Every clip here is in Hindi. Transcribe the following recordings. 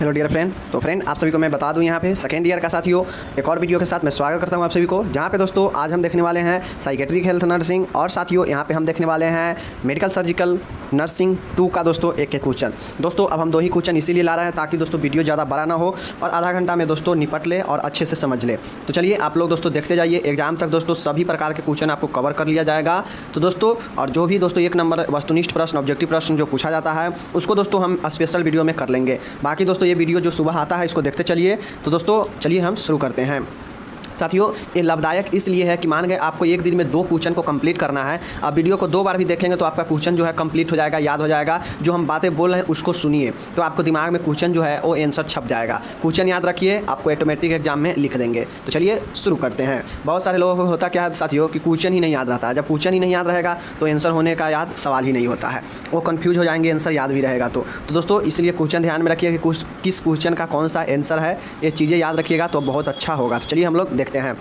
Hello dear friend. तो फ्रेंड आप सभी को मैं बता दूं यहाँ पे सेकेंड ईयर का साथियों एक और वीडियो के साथ मैं स्वागत करता हूँ आप सभी को, जहाँ पे दोस्तों आज हम देखने वाले हैं साइकेट्रिक हेल्थ नर्सिंग और साथियों यहाँ पे हम देखने वाले हैं मेडिकल सर्जिकल नर्सिंग 2 का दोस्तों एक क्वेश्चन। दोस्तों अब हम 2 ही क्वेश्चन इसीलिए ला रहे हैं ताकि दोस्तों वीडियो ज़्यादा बड़ा ना हो और आधा घंटा में दोस्तों निपट ले और अच्छे से समझ ले। तो चलिए आप लोग दोस्तों देखते जाइए, एग्जाम तक दोस्तों सभी प्रकार के क्वेश्चन आपको कवर कर लिया जाएगा। तो दोस्तों और जो भी दोस्तों 1 नंबर वस्तुनिष्ठ प्रश्न ऑब्जेक्टिव प्रश्न जो पूछा जाता है उसको दोस्तों हम स्पेशल वीडियो में कर लेंगे। बाकी दोस्तों ये वीडियो जो सुबह आता है इसको देखते चलिए। तो दोस्तों चलिए हम शुरू करते हैं। साथियों ये लाभदायक इसलिए है कि मान गए आपको एक दिन में 2 क्वेश्चन को कंप्लीट करना है। आप वीडियो को 2 बार भी देखेंगे तो आपका क्वेश्चन जो है कंप्लीट हो जाएगा, याद हो जाएगा। जो हम बातें बोल रहे हैं उसको सुनिए तो आपको दिमाग में क्वेश्चन जो है वो आंसर छप जाएगा। क्वेश्चन याद रखिए, आपको ऑटोमेटिक एग्जाम में लिख देंगे। तो चलिए शुरू करते हैं। बहुत सारे लोगों को होता क्या है साथियों कि क्वेश्चन ही नहीं याद रहता है। जब क्वेश्चन ही नहीं याद रहेगा तो आंसर होने का याद सवाल ही नहीं होता है, वो कन्फ्यूज हो जाएंगे, आंसर याद भी रहेगा। तो दोस्तों इसलिए क्वेश्चन ध्यान में रखिए कि किस क्वेश्चन का कौन सा आंसर है, ये चीज़ें याद रखिएगा तो बहुत अच्छा होगा। तो चलिए हम लोग देखते हैं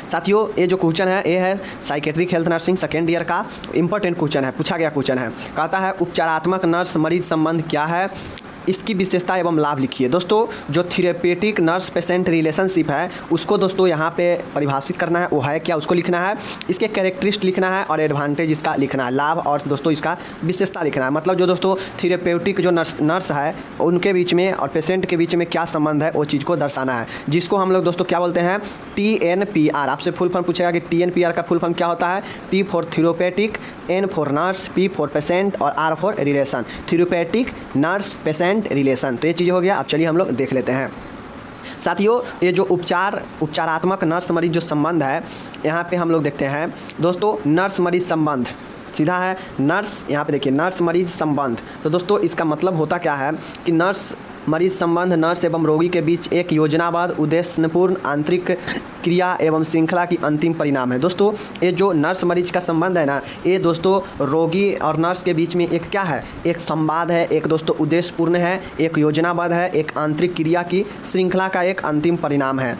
साथियों। ये जो क्वेश्चन है ये है psychiatric health nursing second year का इंपॉर्टेंट क्वेश्चन है, पूछा गया क्वेश्चन है। कहता है उपचारात्मक नर्स मरीज संबंध क्या है, इसकी विशेषता एवं लाभ लिखिए। दोस्तों जो थेरेपेटिक नर्स पेशेंट रिलेशनशिप है उसको दोस्तों यहाँ पे परिभाषित करना है, वो है क्या उसको लिखना है, इसके कैरेक्टरिस्ट लिखना है और एडवांटेज इसका लिखना है, लाभ और दोस्तों इसका विशेषता लिखना है। मतलब जो दोस्तों थेरेपेटिक जो नर्स है उनके बीच में और पेशेंट के बीच में क्या संबंध है वो चीज़ को दर्शाना है, जिसको हम लोग दोस्तों क्या बोलते हैं TNPR। आपसे फुल फॉर्म पूछेगा कि TNPR का फुल फॉर्म क्या होता है। T for therapeutic, N for nurse, P for patient और R for relation. Therapeutic nurse patient relation. तो ये चीज़ हो गया। अब चलिए हम लोग देख लेते हैं साथियों। ये जो उपचारात्मक नर्स मरीज जो संबंध है यहाँ पे हम लोग देखते हैं दोस्तों। नर्स मरीज संबंध सीधा है, नर्स यहाँ पे देखिए नर्स मरीज संबंध। तो दोस्तों इसका मतलब होता क्या है कि नर्स मरीज संबंध नर्स एवं रोगी के बीच एक योजनाबद्ध उद्देश्यपूर्ण आंतरिक क्रिया एवं श्रृंखला की अंतिम परिणाम है। दोस्तों ये जो नर्स मरीज का संबंध है ना, ये दोस्तों रोगी और नर्स के बीच में एक क्या है, एक संवाद है, एक दोस्तों उद्देश्यपूर्ण है, एक योजनाबद्ध है, एक आंतरिक क्रिया की श्रृंखला का एक अंतिम परिणाम है।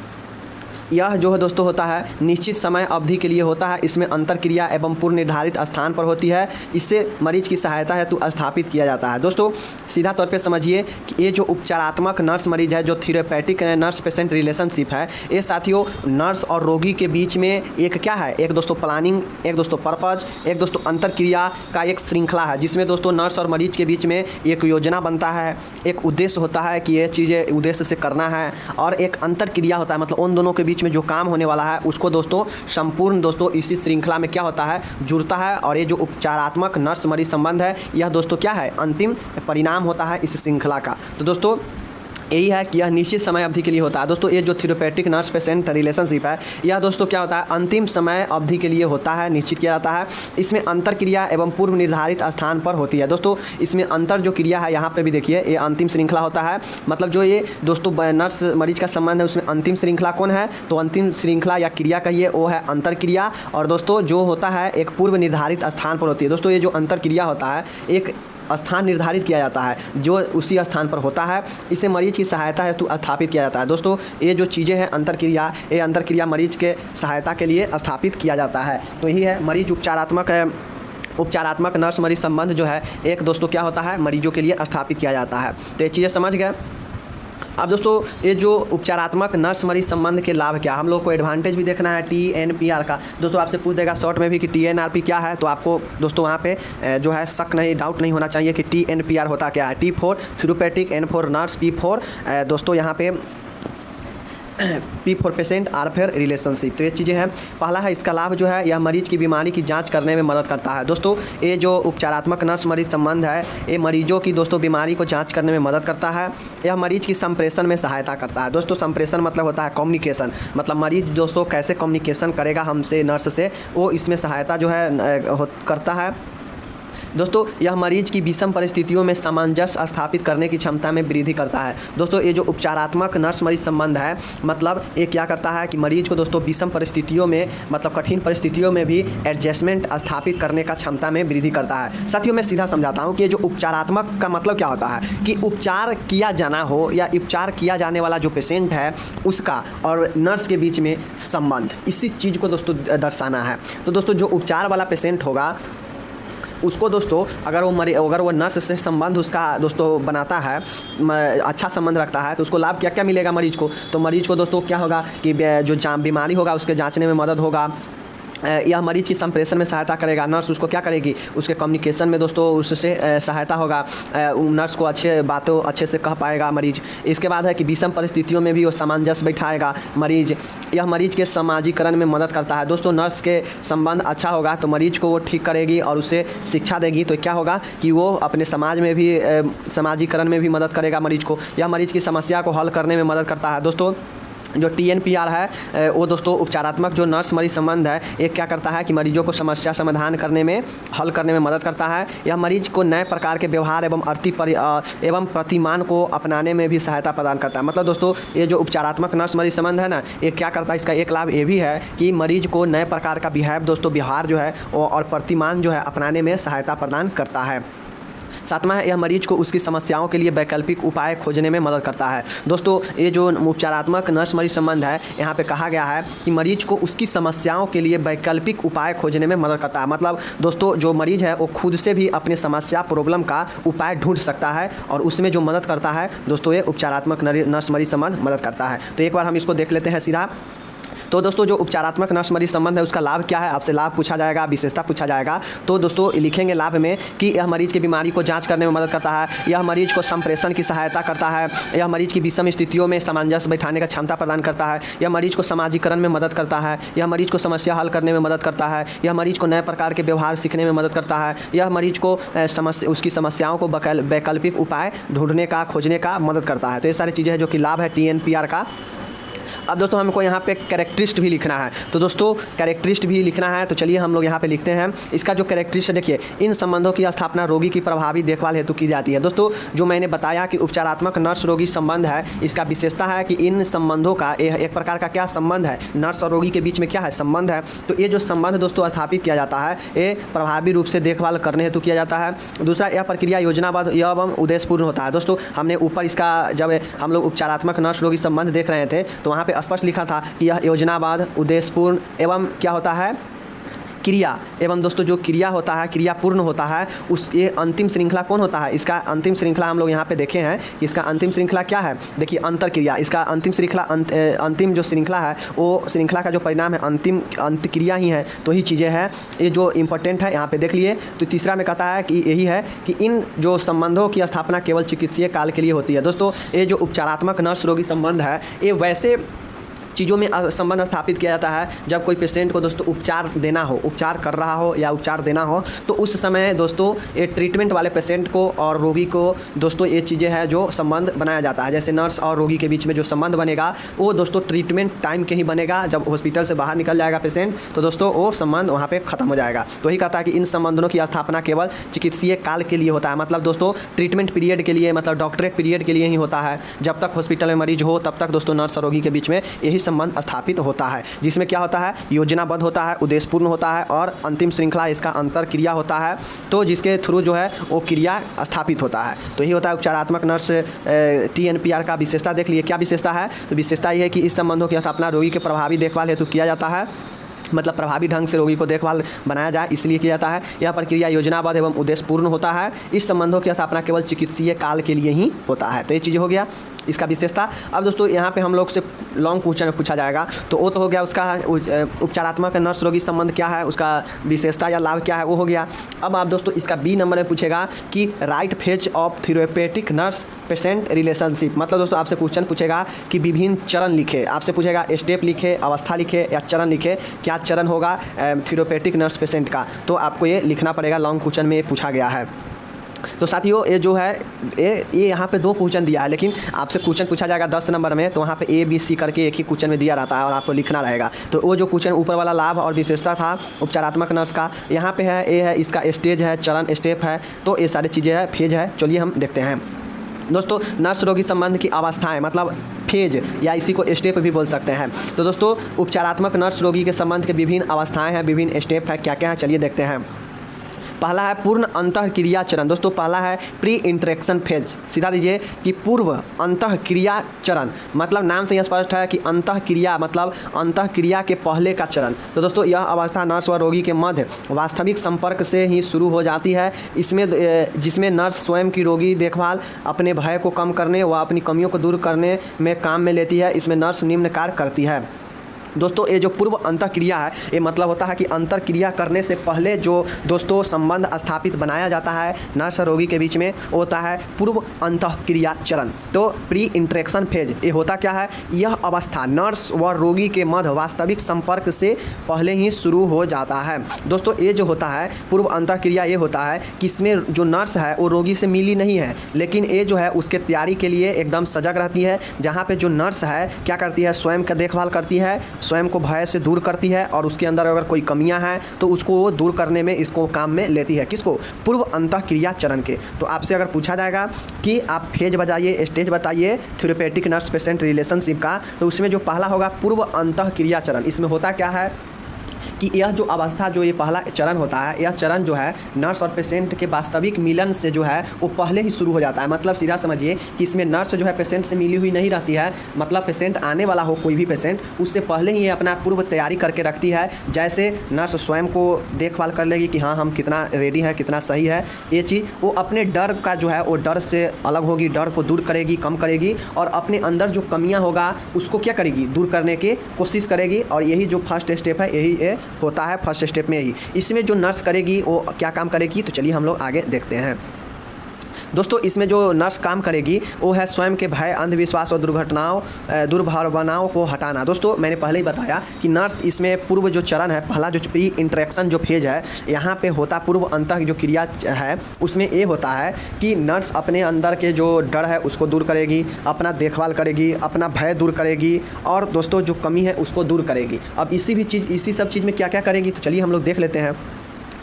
यह जो है दोस्तों होता है निश्चित समय अवधि के लिए होता है। इसमें अंतर क्रिया एवं पूर्व निर्धारित स्थान पर होती है। इससे मरीज की सहायता हेतु स्थापित किया जाता है। दोस्तों सीधा तौर पे समझिए कि ये जो उपचारात्मक नर्स मरीज है, जो थेरेपेटिक नर्स पेशेंट रिलेशनशिप है, ये साथियों नर्स और रोगी के बीच में एक क्या है, एक दोस्तों प्लानिंग, एक दोस्तों पर्पज, एक दोस्तों अंतर क्रिया का एक श्रृंखला है, जिसमें दोस्तों नर्स और मरीज के बीच में एक योजना बनता है, एक उद्देश्य होता है कि ये चीज़ें उद्देश्य से करना है, और एक अंतर क्रिया होता है, मतलब उन दोनों के बीच में जो काम होने वाला है उसको दोस्तों संपूर्ण दोस्तों इसी श्रृंखला में क्या होता है, जुड़ता है। और ये जो उपचारात्मक नर्स मरीज संबंध है यह दोस्तों क्या है, अंतिम परिणाम होता है इस श्रृंखला का। तो दोस्तों यही है कि यह निश्चित समय अवधि के लिए होता है। दोस्तों ये जो थेरेपेटिक नर्स पेशेंट रिलेशनशिप है यह दोस्तों क्या होता है, अंतिम समय अवधि के लिए होता है, निश्चित किया जाता है। इसमें अंतर क्रिया एवं पूर्व निर्धारित स्थान पर होती है। दोस्तों इसमें अंतर जो क्रिया है यहाँ पे भी देखिए ये अंतिम श्रृंखला होता है। मतलब जो ये दोस्तों नर्स मरीज का संबंध है उसमें अंतिम श्रृंखला कौन है, तो अंतिम श्रृंखला या क्रिया कहिए वो है अंतर क्रिया। और दोस्तों जो होता है एक पूर्व निर्धारित स्थान पर होती है। दोस्तों ये जो अंतर क्रिया होता है एक स्थान निर्धारित किया जाता है जो उसी स्थान पर होता है, इसे मरीज की सहायता हेतु स्थापित किया जाता है। दोस्तों ये जो चीज़ें हैं अंतर क्रिया, ये अंतर क्रिया मरीज के सहायता के लिए स्थापित किया जाता है। तो यही है मरीज उपचारात्मक नर्स मरीज संबंध जो है एक दोस्तों क्या होता है, मरीजों के लिए स्थापित किया जाता है। तो ये चीज़ें समझ गए। अब दोस्तों ये जो उपचारात्मक नर्स मरीज संबंध के लाभ क्या, हम लोग को एडवांटेज भी देखना है TNPR का। दोस्तों आपसे पूछ देगा शॉर्ट में भी कि TNRP क्या है, तो आपको दोस्तों वहाँ पे जो है शक नहीं, डाउट नहीं होना चाहिए कि TNPR होता क्या है। T for therapeutic, N for nurse, P for दोस्तों यहाँ पे P for patient, R for relationship. तो ये चीज़ें हैं। पहला है इसका लाभ जो है यह मरीज की बीमारी की जांच करने में मदद करता है। दोस्तों ये जो उपचारात्मक नर्स मरीज संबंध है ये मरीजों की दोस्तों बीमारी को जांच करने में मदद करता है। यह मरीज की संप्रेषण में सहायता करता है। दोस्तों संप्रेषण मतलब होता है कम्युनिकेशन, मतलब मरीज दोस्तों कैसे कम्युनिकेशन करेगा हमसे नर्स से, वो इसमें सहायता जो है करता है। दोस्तों यह मरीज की विषम परिस्थितियों में सामंजस्य स्थापित करने की क्षमता में वृद्धि करता है। दोस्तों ये जो उपचारात्मक नर्स मरीज संबंध है मतलब ये क्या करता है कि मरीज को दोस्तों विषम परिस्थितियों में, मतलब कठिन परिस्थितियों में भी एडजस्टमेंट स्थापित करने का क्षमता में वृद्धि करता है। साथियों मैं सीधा समझाता हूँ कि ये जो उपचारात्मक का मतलब क्या होता है कि उपचार किया जाना हो या उपचार किया जाने वाला जो पेशेंट है उसका और नर्स के बीच में संबंध, इसी चीज़ को दोस्तों दर्शाना है। तो दोस्तों जो उपचार वाला पेशेंट होगा उसको दोस्तों अगर वो नर्स से संबंध उसका दोस्तों बनाता है, अच्छा संबंध रखता है, तो उसको लाभ क्या क्या मिलेगा मरीज को। तो मरीज को दोस्तों क्या होगा कि जो बीमारी होगा उसके जांचने में मदद होगा, यह मरीज की संप्रेषण में सहायता करेगा। नर्स उसको क्या करेगी, उसके कम्युनिकेशन में दोस्तों उससे सहायता होगा, नर्स को बातों अच्छे से कह पाएगा मरीज। इसके बाद है कि विषम परिस्थितियों में भी वो सामंजस्य बैठाएगा मरीज। यह मरीज के समाजीकरण में मदद करता है। दोस्तों नर्स के संबंध अच्छा होगा तो मरीज को वो ठीक करेगी और उसे शिक्षा देगी, तो क्या होगा कि वो अपने समाज में भी समाजीकरण में भी मदद करेगा मरीज को। यह मरीज की समस्या को हल करने में मदद करता है। दोस्तों जो TNPR है वो दोस्तों उपचारात्मक जो नर्स मरीज संबंध है, ये क्या करता है कि मरीजों को समस्या समाधान करने में, हल करने में मदद करता है। यह मरीज को नए प्रकार के व्यवहार एवं प्रतिमान को अपनाने में भी सहायता प्रदान करता है। मतलब दोस्तों ये जो उपचारात्मक नर्स मरीज संबंध है ना, ये क्या करता है, इसका एक लाभ ये भी है कि मरीज को नए प्रकार का व्यवहार जो है और प्रतिमान जो है अपनाने में सहायता प्रदान करता है। सातवां है, यह मरीज को उसकी समस्याओं के लिए वैकल्पिक उपाय खोजने में मदद करता है। दोस्तों ये जो उपचारात्मक नर्स मरीज संबंध है, यहाँ पे कहा गया है कि मरीज को उसकी समस्याओं के लिए वैकल्पिक उपाय खोजने में मदद करता है। मतलब दोस्तों जो मरीज है वो खुद से भी अपने समस्या प्रॉब्लम का उपाय ढूंढ सकता है और उसमें जो मदद करता है दोस्तों, ये उपचारात्मक नर्स मरीज संबंध मदद करता है। तो एक बार हम इसको देख लेते हैं सीधा। तो दोस्तों जो उपचारात्मक नर्स मरीज संबंध है उसका लाभ क्या है, आपसे लाभ पूछा जाएगा, विशेषता पूछा जाएगा। तो दोस्तों लिखेंगे लाभ में कि यह मरीज की बीमारी को जांच करने में मदद करता है, यह मरीज को संप्रेषण की सहायता करता है, यह मरीज की विषम स्थितियों में सामंजस्य बैठाने का क्षमता प्रदान करता है, यह मरीज को समाजीकरण में मदद करता है, यह मरीज को समस्या हल करने में मदद करता है, यह मरीज को नए प्रकार के व्यवहार सीखने में मदद करता है, यह मरीज को उसकी समस्याओं को वैकल्पिक उपाय ढूंढने का, खोजने का मदद करता है। तो ये सारी चीज़ें हैं जो कि लाभ है TNPR का। अब दोस्तों हमको यहाँ पे कैरेक्टरिस्ट भी लिखना है। तो दोस्तों कैरेक्टरिस्ट भी लिखना है, तो चलिए हम लोग यहाँ पे लिखते हैं। इसका जो कैरेक्टरिस्ट देखिए, इन संबंधों की स्थापना रोगी की प्रभावी देखभाल हेतु की जाती है। दोस्तों जो मैंने बताया कि उपचारात्मक नर्स रोगी संबंध है, इसका विशेषता है कि इन संबंधों का एक प्रकार का क्या संबंध है, नर्स और रोगी के बीच में क्या है, संबंध है। तो ये जो संबंध दोस्तों स्थापित किया जाता है, ये प्रभावी रूप से देखभाल करने हेतु किया जाता है। दूसरा, यह प्रक्रिया योजनाबद्ध एवं उद्देश्यपूर्ण होता है। दोस्तों हमने ऊपर इसका जब हम लोग उपचारात्मक नर्स रोगी संबंध देख रहे थे तो वहाँ पे स्पष्ट लिखा था कि यह योजनाबद्ध, उद्देश्यपूर्ण एवं क्या होता है, क्रिया एवं दोस्तों जो क्रिया होता है, क्रिया पूर्ण होता है। ये अंतिम श्रृंखला कौन होता है, इसका अंतिम श्रृंखला हम लोग यहाँ पे देखे हैं कि इसका अंतिम श्रृंखला क्या है। देखिए अंतर क्रिया, इसका अंतिम श्रृंखला अंतिम जो श्रृंखला है वो श्रृंखला का जो परिणाम है अंत क्रिया ही है। तो ही चीज़ें हैं ये जो इंपॉर्टेंट है यहाँ पे देख लिए। तो तीसरा में कहता है कि यही है कि इन जो संबंधों की स्थापना केवल चिकित्सीय काल के लिए होती है। दोस्तों ये जो उपचारात्मक नर्स रोगी संबंध है, ये वैसे चीज़ों में संबंध स्थापित किया जाता है जब कोई पेशेंट को दोस्तों उपचार देना हो, उपचार कर रहा हो या उपचार देना हो, तो उस समय दोस्तों ये ट्रीटमेंट वाले पेशेंट को और रोगी को दोस्तों ये चीज़ें हैं जो संबंध बनाया जाता है। जैसे नर्स और रोगी के बीच में जो संबंध बनेगा वो दोस्तों ट्रीटमेंट टाइम के ही बनेगा। जब हॉस्पिटल से बाहर निकल जाएगा पेशेंट तो दोस्तों वो संबंध वहाँ पर ख़त्म हो जाएगा। तो यही कहता है कि इन संबंधों की स्थापना केवल चिकित्सीय काल के लिए होता है। मतलब दोस्तों ट्रीटमेंट पीरियड के लिए, मतलब डॉक्टरेट पीरियड के लिए ही होता है। जब तक हॉस्पिटल में मरीज हो तब तक दोस्तों नर्स और रोगी के बीच में यही संबंध स्थापित होता है, जिसमें क्या होता है, योजनाबद्ध होता है, उद्देश्यपूर्ण होता है और अंतिम श्रृंखला इसका अंतर क्रिया होता है। तो जिसके थ्रू जो है वो क्रिया स्थापित होता है। तो यही होता है उपचारात्मक नर्स TNPR का विशेषता। देख लिए क्या विशेषता है, तो विशेषता ये है कि इस संबंधों की स्थापना रोगी के प्रभावी देखभाल हेतु किया जाता है। मतलब प्रभावी ढंग से रोगी को देखभाल बनाया जाए इसलिए किया जाता है। यह प्रक्रिया योजनाबद्ध एवं उद्देश्यपूर्ण होता है। इस संबंधों की स्थापना केवल चिकित्सीय काल के लिए ही होता है। तो ये चीज़ हो गया इसका विशेषता। अब दोस्तों यहाँ पे हम लोग से लॉन्ग क्वेश्चन पूछा जाएगा, तो वो तो हो गया उसका उपचारात्मक नर्स रोगी संबंध क्या है, उसका विशेषता या लाभ क्या है, वो हो गया। अब आप दोस्तों इसका B नंबर में पूछेगा कि right phase of therapeutic nurse patient relationship. मतलब दोस्तों आपसे क्वेश्चन पूछेगा कि विभिन्न चरण लिखे, आपसे पूछेगा स्टेप लिखे, अवस्था लिखे या चरण लिखे, क्या चरण होगा थेरेपेटिक नर्स पेशेंट का। तो आपको ये लिखना पड़ेगा, लॉन्ग क्वेश्चन में ये पूछा गया है। तो साथियों ये जो है ये यहाँ पे 2 क्वेश्चन दिया है, लेकिन आपसे क्वेश्चन पूछा जाएगा 10 नंबर में, तो वहाँ पे A B C करके एक ही क्वेश्चन में दिया रहता है और आपको लिखना रहेगा। तो वो जो क्वेश्चन ऊपर वाला लाभ और विशेषता था उपचारात्मक नर्स का, यहाँ पे है A है, इसका स्टेज है, चरण स्टेप है, तो ये सारी चीज़ें हैं, फेज है। चलिए हम देखते हैं दोस्तों नर्स रोगी संबंध की अवस्थाएं, मतलब फेज या इसी को स्टेप भी बोल सकते हैं। तो दोस्तों उपचारात्मक नर्स रोगी के संबंध के विभिन्न अवस्थाएं हैं, विभिन्न स्टेप है, क्या क्या है, चलिए देखते हैं। पहला है पूर्ण अंतःक्रिया चरण। दोस्तों पहला है प्री इंटरेक्शन फेज। सीधा दीजिए कि पूर्व अंतःक्रिया चरण, मतलब नाम से यह स्पष्ट है कि अंतःक्रिया मतलब अंतःक्रिया के पहले का चरण। तो दोस्तों यह अवस्था नर्स व रोगी के मध्य वास्तविक संपर्क से ही शुरू हो जाती है। इसमें जिसमें नर्स स्वयं की रोगी देखभाल, अपने भय को कम करने व अपनी कमियों को दूर करने में काम में लेती है। इसमें नर्स निम्न कार्य करती है। दोस्तों ये जो पूर्व अंतःक्रिया है, ये मतलब होता है कि अंतःक्रिया करने से पहले जो दोस्तों संबंध स्थापित बनाया जाता है नर्स और रोगी के बीच में, वो होता है पूर्व अंतःक्रिया चरण। तो प्री इंटरेक्शन फेज ये होता क्या है, यह अवस्था नर्स व रोगी के मध्य वास्तविक संपर्क से पहले ही शुरू हो जाता है। दोस्तों ये जो होता है पूर्व अंतःक्रिया, ये होता है कि इसमें जो नर्स है वो रोगी से मिली नहीं है, लेकिन ये जो है उसके तैयारी के लिए एकदम सजग रहती है। जहाँ पे जो नर्स है क्या करती है, स्वयं का देखभाल करती है, स्वयं को भय से दूर करती है, और उसके अंदर अगर कोई कमियां हैं तो उसको वो दूर करने में इसको काम में लेती है। किसको? पूर्व अंतःक्रिया चरण के। तो आपसे अगर पूछा जाएगा कि आप फेज बताइए, स्टेज बताइए थेरेपेटिक नर्स पेशेंट रिलेशनशिप का, तो उसमें जो पहला होगा पूर्व अंतःक्रिया चरण। इसमें होता क्या है कि यह जो अवस्था, जो ये पहला चरण होता है, यह चरण जो है नर्स और पेशेंट के वास्तविक मिलन से जो है वो पहले ही शुरू हो जाता है। मतलब सीधा समझिए कि इसमें नर्स जो है पेशेंट से मिली हुई नहीं रहती है, मतलब पेशेंट आने वाला हो कोई भी पेशेंट, उससे पहले ही ये अपना पूर्व तैयारी करके रखती है। जैसे नर्स स्वयं को देखभाल कर लेगी कि हाँ हम कितना रेडी है, कितना सही है, ये चीज़ वो अपने डर का जो है वो डर से अलग होगी, डर को दूर करेगी, कम करेगी, और अपने अंदर जो कमियाँ होगा उसको क्या करेगी, दूर करने की कोशिश करेगी। और यही जो फर्स्ट स्टेप है, यही होता है फर्स्ट स्टेप में ही। इसमें जो नर्स करेगी वो क्या काम करेगी, तो चलिए हम लोग आगे देखते हैं। दोस्तों इसमें जो नर्स काम करेगी वो है स्वयं के भय, अंधविश्वास और दुर्भावनाओं को हटाना। दोस्तों मैंने पहले ही बताया कि नर्स इसमें पूर्व जो चरण है, पहला जो प्री इंटरेक्शन जो फेज है, यहाँ पे होता पूर्व अंतः जो क्रिया है, उसमें ये होता है कि नर्स अपने अंदर के जो डर है उसको दूर करेगी, अपना देखभाल करेगी, अपना भय दूर करेगी, और दोस्तों जो कमी है उसको दूर करेगी। अब इसी सब चीज़ में क्या क्या करेगी, तो चलिए हम लोग देख लेते हैं।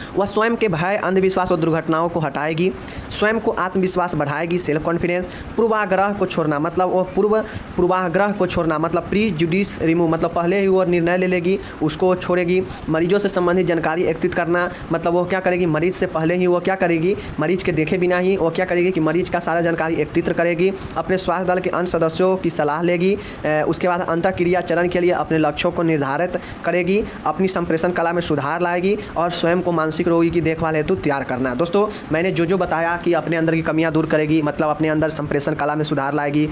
वह स्वयं के भय, अंधविश्वास और दुर्घटनाओं को हटाएगी, स्वयं को आत्मविश्वास बढ़ाएगी, सेल्फ कॉन्फिडेंस, पूर्वाग्रह को छोड़ना, मतलब वो पूर्वाग्रह को छोड़ना, मतलब प्री जुडिस रिमूव, मतलब पहले ही वो निर्णय ले लेगी, उसको छोड़ेगी। मरीजों से संबंधित जानकारी एकत्रित करना, मतलब वो क्या करेगी, मरीज से पहले ही वो क्या करेगी, मरीज के देखे बिना ही वो क्या करेगी कि मरीज का सारा जानकारी एकत्रित करेगी। अपने स्वास्थ्य दल के अन्य सदस्यों की सलाह लेगी। उसके बाद अंतःक्रिया चरण के लिए अपने लक्ष्यों को निर्धारित करेगी, अपनी संप्रेषण कला में सुधार लाएगी, और स्वयं को मानसिक रोगी की देखभाल हेतु तैयार करना। दोस्तों मैंने जो बताया कि अपने अंदर की कमियां दूर करेगी, मतलब अपने अंदर संप्रेषण कला में सुधार लाएगी,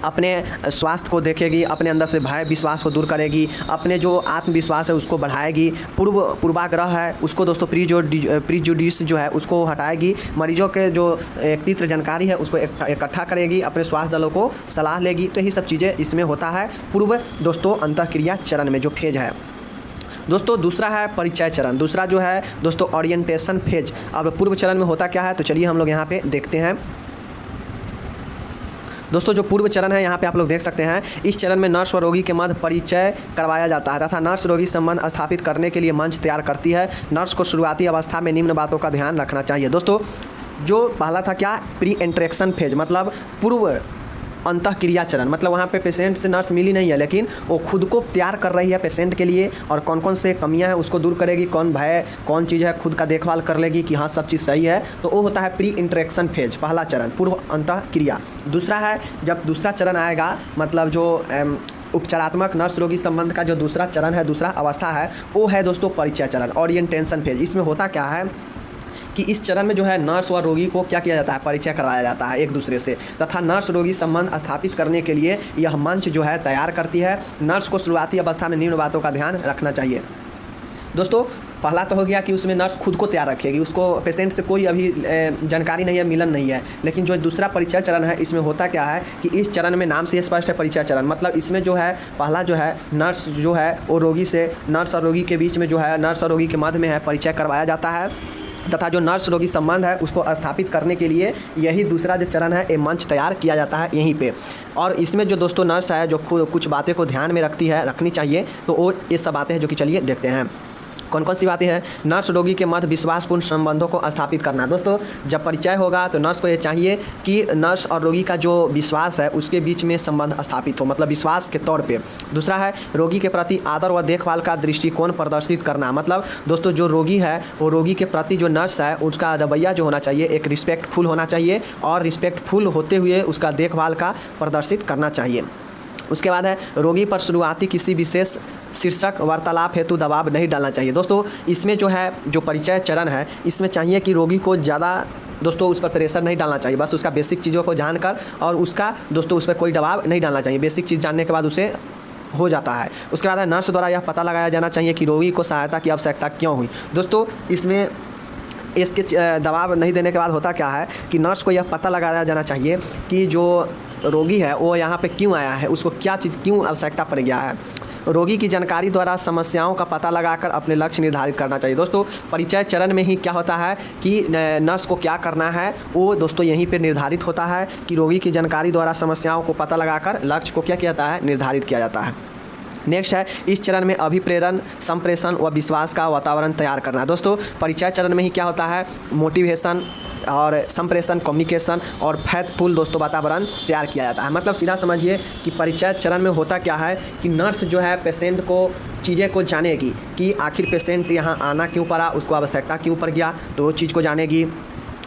अपने स्वास्थ्य को देखेगी, अपने अंदर से भय विश्वास को दूर करेगी, अपने जो आत्मविश्वास है उसको बढ़ाएगी, पूर्वाग्रह है उसको दोस्तों प्रीजुडिस जो है उसको हटाएगी, मरीजों के जो एकत्रित जानकारी है उसको इकट्ठा करेगी, अपने स्वास्थ्य दलों को सलाह लेगी। तो यही सब चीज़ें इसमें होता है पूर्व दोस्तों अंतःक्रिया चरण में जो फेज है। दोस्तों दूसरा है परिचय चरण। दूसरा जो है दोस्तों ओरिएंटेशन फेज। अब पूर्व चरण में होता क्या है, तो चलिए हम लोग यहाँ पे देखते हैं। दोस्तों जो पूर्व चरण है यहाँ पे आप लोग देख सकते हैं, इस चरण में नर्स और रोगी के मध्य परिचय करवाया जाता है तथा नर्स रोगी संबंध स्थापित करने के लिए मंच तैयार करती है। नर्स को शुरुआती अवस्था में निम्न बातों का ध्यान रखना चाहिए। दोस्तों जो पहला था क्या, प्री इंटरेक्शन फेज, मतलब पूर्व अंतःक्रिया चरण, मतलब वहाँ पे पेशेंट से नर्स मिली नहीं है, लेकिन वो खुद को तैयार कर रही है पेशेंट के लिए, और कौन कौन से कमियां हैं उसको दूर करेगी, कौन भय कौन चीज़ है खुद का देखभाल कर लेगी कि हाँ सब चीज़ सही है। तो वो होता है प्री इंटरेक्शन फेज, पहला चरण पूर्व अंतःक्रिया। दूसरा है जब दूसरा चरण आएगा, मतलब जो उपचारात्मक नर्स रोगी संबंध का जो दूसरा चरण है, दूसरा अवस्था है, वो है दोस्तों परिचय चरण, ओरिएंटेशन फेज। इसमें होता क्या है कि इस चरण में जो है नर्स और रोगी को क्या किया जाता है, परिचय करवाया जाता है एक दूसरे से, तथा नर्स रोगी संबंध स्थापित करने के लिए यह मंच जो है तैयार करती है। नर्स को शुरुआती अवस्था में निम्न बातों का ध्यान रखना चाहिए। दोस्तों पहला तो हो गया कि उसमें नर्स खुद को तैयार रखेगी, उसको पेशेंट से कोई अभी जानकारी नहीं है, मिलन नहीं है। लेकिन जो दूसरा परिचय चरण है, इसमें होता क्या है कि इस चरण में नाम से स्पष्ट है परिचय चरण, मतलब इसमें जो है पहला जो है नर्स जो है वो रोगी से, नर्स और रोगी के बीच में जो है, नर्स और रोगी के मध्य में है परिचय करवाया जाता है, तथा जो नर्स रोगी संबंध है उसको स्थापित करने के लिए यही दूसरा जो चरण है ये मंच तैयार किया जाता है यहीं पे। और इसमें जो दोस्तों नर्स है जो कुछ बातें को ध्यान में रखनी चाहिए, तो वो ये सब बातें हैं जो कि चलिए देखते हैं। कौन कौन सी बातें हैं? नर्स रोगी के मध्य विश्वासपूर्ण संबंधों को स्थापित करना। दोस्तों जब परिचय होगा तो नर्स को ये चाहिए कि नर्स और रोगी का जो विश्वास है उसके बीच में संबंध स्थापित हो, मतलब विश्वास के तौर पे। दूसरा है रोगी के प्रति आदर व देखभाल का दृष्टिकोण प्रदर्शित करना। मतलब दोस्तों जो रोगी है वो रोगी के प्रति जो नर्स है उसका रवैया जो होना चाहिए एक रिस्पेक्टफुल होना चाहिए और रिस्पेक्टफुल होते हुए उसका देखभाल का प्रदर्शित करना चाहिए। उसके बाद है रोगी पर शुरुआती किसी विशेष शीर्षक वार्तालाप हेतु दबाव नहीं डालना चाहिए। दोस्तों इसमें जो है जो परिचय चरण है इसमें चाहिए कि रोगी को ज़्यादा दोस्तों उस पर प्रेशर नहीं डालना चाहिए, बस उसका बेसिक चीज़ों को जानकर और उसका दोस्तों उस पर कोई दबाव नहीं डालना चाहिए। बेसिक चीज़ जानने के बाद उसे हो जाता है। उसके बाद है नर्स द्वारा यह पता लगाया जाना चाहिए कि रोगी को सहायता की आवश्यकता क्यों हुई। दोस्तों इसमें इसके दबाव नहीं देने के बाद होता क्या है कि नर्स को यह पता लगाया जाना चाहिए कि जो रोगी है वो यहाँ पे क्यों आया है, उसको क्या चीज़ क्यों आवश्यकता पड़ गया है। रोगी की जानकारी द्वारा समस्याओं का पता लगाकर अपने लक्ष्य निर्धारित करना चाहिए। दोस्तों परिचय चरण में ही क्या होता है कि नर्स को क्या करना है वो दोस्तों यहीं पे निर्धारित होता है कि रोगी की जानकारी द्वारा समस्याओं को पता लगाकर लक्ष्य को क्या किया जाता है, निर्धारित किया जाता है। नेक्स्ट है इस चरण में अभिप्रेरण संप्रेषण व विश्वास का वातावरण तैयार करना। दोस्तों परिचय चरण में ही क्या होता है, मोटिवेशन और संप्रेषण, कम्युनिकेशन और फैथफुल दोस्तों वातावरण तैयार किया जाता है। मतलब सीधा समझिए कि परिचय चरण में होता क्या है कि नर्स जो है पेशेंट को चीज़ें को जानेगी कि आखिर पेशेंट यहाँ आना क्यों पड़ा, उसको आवश्यकता क्यों पड़ गया, तो वो चीज़ को जानेगी।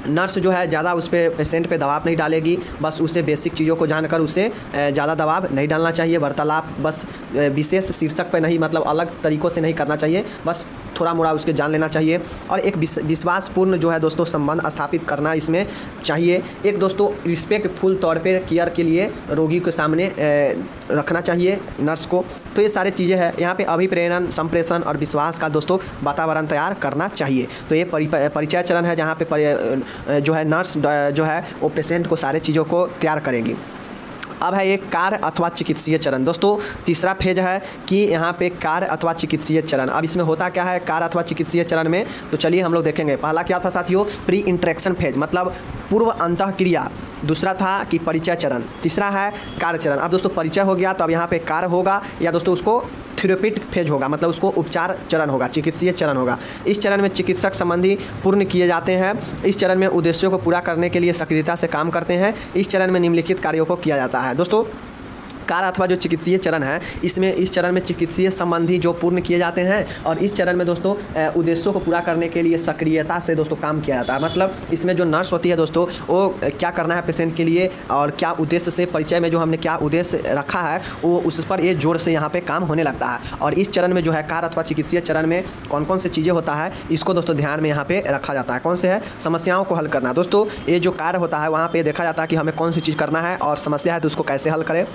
नर्स जो है ज़्यादा उस पर पेशेंट पे दबाव नहीं डालेगी, बस उसे बेसिक चीज़ों को जानकर उसे ज़्यादा दबाव नहीं डालना चाहिए। वार्तालाप बस विशेष शीर्षक पे नहीं, मतलब अलग तरीक़ों से नहीं करना चाहिए, बस थोड़ा मोड़ा उसके जान लेना चाहिए। और एक विश्वासपूर्ण जो है दोस्तों संबंध स्थापित करना इसमें चाहिए। एक दोस्तों रिस्पेक्टफुल तौर पे केयर के लिए रोगी के सामने रखना चाहिए नर्स को। तो ये सारी चीज़ें हैं यहाँ पे अभिप्रेरण, संप्रेषण और विश्वास का दोस्तों वातावरण तैयार करना चाहिए। तो ये परिचय चरण है जहाँ पे जो है नर्स जो है वो पेशेंट को सारे चीज़ों को तैयार करेंगी। अब है एक कार्य अथवा चिकित्सीय चरण। दोस्तों तीसरा फेज है कि यहाँ पे कार्य अथवा चिकित्सीय चरण। अब इसमें होता क्या है कार्य अथवा चिकित्सीय चरण में, तो चलिए हम लोग देखेंगे। पहला क्या था साथियों, प्री इंटरेक्शन फेज, मतलब पूर्व अंतःक्रिया। दूसरा था कि परिचय चरण। तीसरा है कार्य चरण। अब दोस्तों परिचय हो गया तो अब यहाँ पे कार्य होगा या दोस्तों उसको थेरेप्यूटिक फेज होगा, मतलब उसको उपचार चरण होगा, चिकित्सीय चरण होगा। इस चरण में चिकित्सक संबंधी पूर्ण किए जाते हैं। इस चरण में उद्देश्यों को पूरा करने के लिए सक्रियता से काम करते हैं। इस चरण में निम्नलिखित कार्यों को किया जाता है। दोस्तों कार्य अथवा जो चिकित्सीय चरण है इसमें इस चरण में चिकित्सीय संबंधी जो पूर्ण किए जाते हैं और इस चरण में दोस्तों उद्देश्यों को पूरा करने के लिए सक्रियता से दोस्तों काम किया जाता है। मतलब इसमें जो नर्स होती है दोस्तों वो क्या करना है पेशेंट के लिए और क्या उद्देश्य से, परिचय में जो हमने क्या उद्देश्य रखा है वो उस पर ये जोर से यहाँ पे काम होने लगता है। और इस चरण में जो है कार्य अथवा चिकित्सीय चरण में कौन कौन सी चीज़ें होता है इसको दोस्तों ध्यान में यहाँ पे रखा जाता है। कौन से है, समस्याओं को हल करना। दोस्तों ये जो कार्य होता है वहाँ पे देखा जाता है कि हमें कौन सी चीज़ करना है और समस्या है तो उसको कैसे हल करें।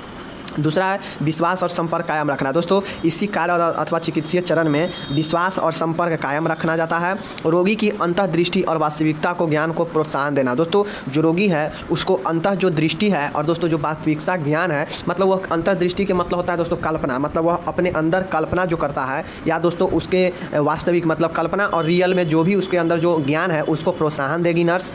दूसरा है विश्वास और संपर्क कायम रखना। दोस्तों इसी कार्य अथवा चिकित्सीय चरण में विश्वास और संपर्क कायम रखना जाता है। रोगी की अंतर्दृष्टि और वास्तविकता को ज्ञान को प्रोत्साहन देना। दोस्तों जो रोगी है उसको अंतः जो दृष्टि है और दोस्तों जो वास्तविकता ज्ञान है, मतलब वह अंतर्दृष्टि के मतलब होता है दोस्तों कल्पना, मतलब वह अपने अंदर कल्पना जो करता है या दोस्तों उसके वास्तविक मतलब कल्पना और रियल में जो भी उसके अंदर जो ज्ञान है उसको प्रोत्साहन देगी नर्स।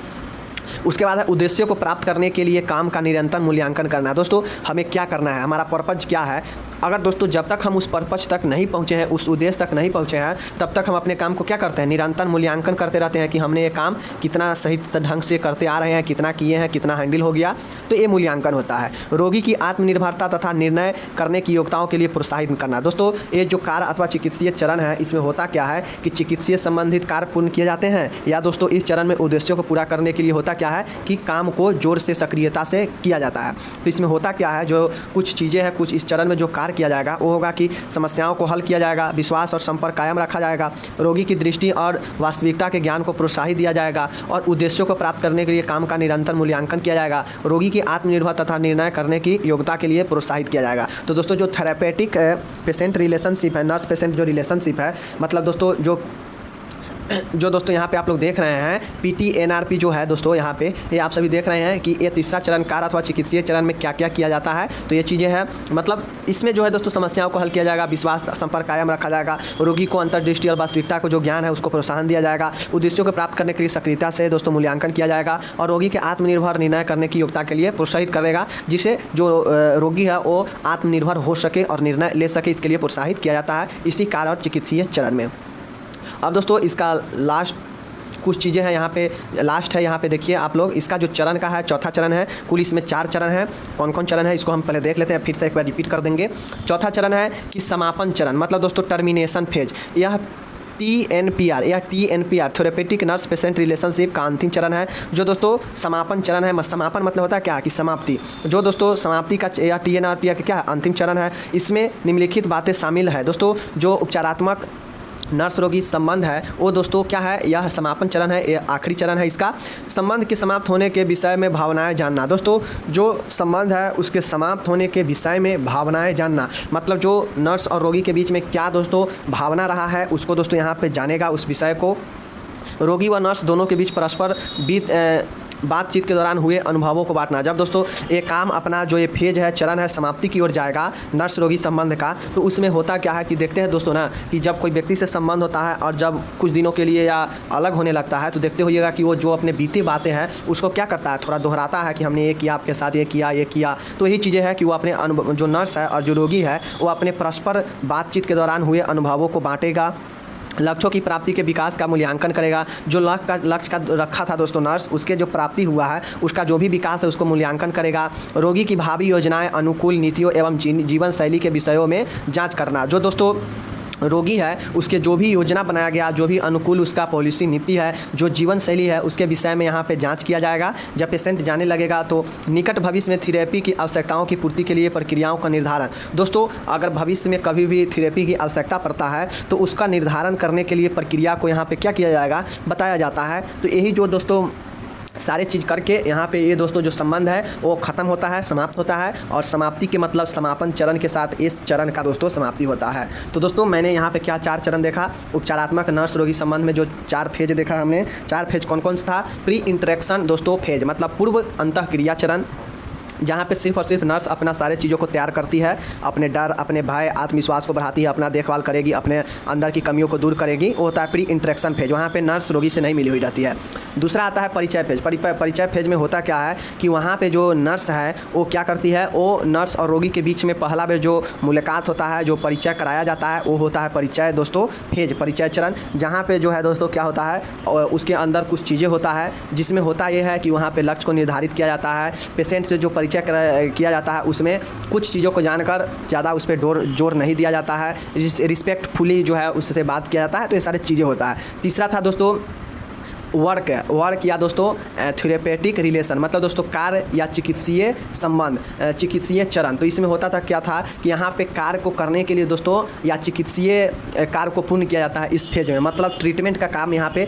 उसके बाद है उद्देश्यों को प्राप्त करने के लिए काम का निरंतर मूल्यांकन करना। दोस्तों हमें क्या करना है, हमारा पर्पज क्या है। अगर दोस्तों जब तक हम उस पर्पज तक नहीं पहुँचे हैं, उस उद्देश्य तक नहीं पहुँचे हैं, तब तक हम अपने काम को क्या करते हैं, निरंतर मूल्यांकन करते रहते हैं कि हमने ये काम कितना सही ढंग से करते आ रहे हैं, कितना किए हैं, कितना हैंडल हो गया। तो ये मूल्यांकन होता है। रोगी की आत्मनिर्भरता तथा निर्णय करने की योग्यताओं के लिए प्रोत्साहित करना। दोस्तों ये जो कार्य अथवा चिकित्सीय चरण है इसमें होता क्या है कि चिकित्सीय संबंधित कार्य पूर्ण किए जाते हैं या दोस्तों इस चरण में उद्देश्यों को पूरा करने के लिए होता क्या है कि काम को जोर से सक्रियता से किया जाता है। तो इसमें होता क्या है, जो कुछ चीज़ें हैं, कुछ इस चरण में जो कार्य किया जाएगा वो होगा कि समस्याओं को हल किया जाएगा, विश्वास और संपर्क कायम रखा जाएगा, रोगी की दृष्टि और वास्तविकता के ज्ञान को प्रोत्साहित दिया जाएगा और उद्देश्यों को प्राप्त करने के लिए काम का निरंतर मूल्यांकन किया जाएगा, रोगी की आत्मनिर्भर तथा निर्णय करने की योग्यता के लिए प्रोत्साहित किया जाएगा। तो दोस्तों जो थेरेपेटिक पेशेंट रिलेशनशिप है, नर्स पेशेंट जो रिलेशनशिप है, मतलब दोस्तों जो दोस्तों यहाँ पे आप लोग देख रहे हैं PTNRP जो है दोस्तों यहाँ पे ये आप सभी देख रहे हैं कि ये तीसरा चरण कार्य अथवा चिकित्सीय चरण में क्या क्या किया जाता है। तो ये चीज़ें हैं, मतलब इसमें जो है दोस्तों समस्याओं को हल किया जाएगा, विश्वास संपर्क कायम रखा जाएगा, रोगी को अंतर्दृष्टि और वास्तविकता को जो ज्ञान है उसको प्रोत्साहन दिया जाएगा, उद्देश्यों को प्राप्त करने के लिए सक्रियता से दोस्तों मूल्यांकन किया जाएगा और रोगी के आत्मनिर्भर निर्णय करने की योग्यता के लिए प्रोत्साहित करेगा, जिससे जो रोगी है वो आत्मनिर्भर हो सके और निर्णय ले सके, इसके लिए प्रोत्साहित किया जाता है इसी कार्य और चिकित्सीय चरण में। अब दोस्तों इसका लास्ट कुछ चीज़ें हैं यहाँ पे, लास्ट है यहाँ पे देखिए आप लोग, इसका जो चरण का है चौथा चरण है। कुल इसमें 4 चरण है। कौन कौन चरण है इसको हम पहले देख लेते हैं, फिर से एक बार रिपीट कर देंगे। चौथा चरण है कि समापन चरण, मतलब दोस्तों टर्मिनेशन फेज। यह TNPR या TNPR therapeutic nurse patient relationship का अंतिम चरण है, जो दोस्तों समापन चरण है। समापन मतलब होता है क्या कि समाप्ति, जो दोस्तों समाप्ति का या TNPR का क्या है अंतिम चरण है। इसमें निम्नलिखित बातें शामिल है दोस्तों। जो उपचारात्मक नर्स रोगी संबंध है वो दोस्तों क्या है, यह समापन चरण है, यह आखिरी चरण है। इसका संबंध के समाप्त होने के विषय में भावनाएं जानना। दोस्तों जो संबंध है उसके समाप्त होने के विषय में भावनाएं जानना, मतलब जो नर्स और रोगी के बीच में क्या दोस्तों भावना रहा है उसको दोस्तों यहाँ पे जानेगा। उस विषय को रोगी व नर्स दोनों के बीच परस्पर बातचीत के दौरान हुए अनुभवों को बांटना। जब दोस्तों ये काम अपना जो ये फेज है, चरण है, समाप्ति की ओर जाएगा नर्स रोगी संबंध का, तो उसमें होता क्या है कि देखते हैं दोस्तों ना कि जब कोई व्यक्ति से संबंध होता है और जब कुछ दिनों के लिए या अलग होने लगता है तो देखते होइएगा कि वो जो अपने बीती बातें हैं उसको क्या करता है, थोड़ा दोहराता है कि हमने ये किया, आपके साथ ये किया। तो यही चीज़ें हैं कि वो अपने जो नर्स है और जो रोगी है वो अपने परस्पर बातचीत के दौरान हुए अनुभवों को बांटेगा। लक्ष्यों की प्राप्ति के विकास का मूल्यांकन करेगा। जो लक्ष्य का रखा था दोस्तों नर्स, उसके जो प्राप्ति हुआ है उसका जो भी विकास है उसको मूल्यांकन करेगा। रोगी की भावी योजनाएं, अनुकूल नीतियों एवं जीवन शैली के विषयों में जांच करना। जो दोस्तों रोगी है उसके जो भी योजना बनाया गया, जो भी अनुकूल उसका पॉलिसी नीति है, जो जीवन शैली है उसके विषय में यहाँ पे जांच किया जाएगा। जब पेशेंट जाने लगेगा तो निकट भविष्य में थेरेपी की आवश्यकताओं की पूर्ति के लिए प्रक्रियाओं का निर्धारण। दोस्तों अगर भविष्य में कभी भी थेरेपी की आवश्यकता पड़ता है तो उसका निर्धारण करने के लिए प्रक्रिया को यहाँ पे क्या किया जाएगा, बताया जाता है। तो यही जो दोस्तों सारे चीज़ करके यहाँ पे ये दोस्तों जो संबंध है वो ख़त्म होता है, समाप्त होता है। और समाप्ति के मतलब समापन चरण के साथ इस चरण का दोस्तों समाप्ति होता है। तो दोस्तों मैंने यहाँ पे क्या 4 चरण देखा, उपचारात्मक नर्स रोगी संबंध में जो 4 फेज देखा हमने। 4 फेज कौन कौन सा था, प्री इंटरेक्शन दोस्तों फेज, मतलब पूर्व अंतःक्रिया चरण, जहाँ पे सिर्फ और सिर्फ नर्स अपना सारे चीज़ों को तैयार करती है, अपने डर, अपने भय, आत्मविश्वास को बढ़ाती है, अपना देखभाल करेगी, अपने अंदर की कमियों को दूर करेगी। वो होता है प्री इंटरेक्शन फेज, वहाँ पे नर्स रोगी से नहीं मिली हुई रहती है। दूसरा आता है परिचय फेज। परिचय फेज में होता क्या है कि वहाँ पे जो नर्स है वो क्या करती है, वो नर्स और रोगी के बीच में पहला बार जो मुलाकात होता है, जो परिचय कराया जाता है, वो होता है परिचय दोस्तों फेज, परिचय चरण। जहाँ पे जो है दोस्तों क्या होता है, उसके अंदर कुछ चीज़ें होता है जिसमें होता ये है कि वहाँ पे लक्ष्य को निर्धारित किया जाता है। पेशेंट से जो परिचय किया जाता है उसमें कुछ चीज़ों को जानकर ज़्यादा उस पर जोर नहीं दिया जाता है, रिस्पेक्टफुली जो है उससे बात किया जाता है। तो ये सारी चीज़ें होता है। तीसरा था दोस्तों वर्क या दोस्तों थेरेपेटिक रिलेशन, मतलब दोस्तों कार्य या चिकित्सीय संबंध, चिकित्सीय चरण। तो इसमें होता था क्या था कि यहाँ पे कार्य को करने के लिए दोस्तों या चिकित्सीय कार्य को पूर्ण किया जाता है इस फेज में, मतलब ट्रीटमेंट का काम यहाँ पे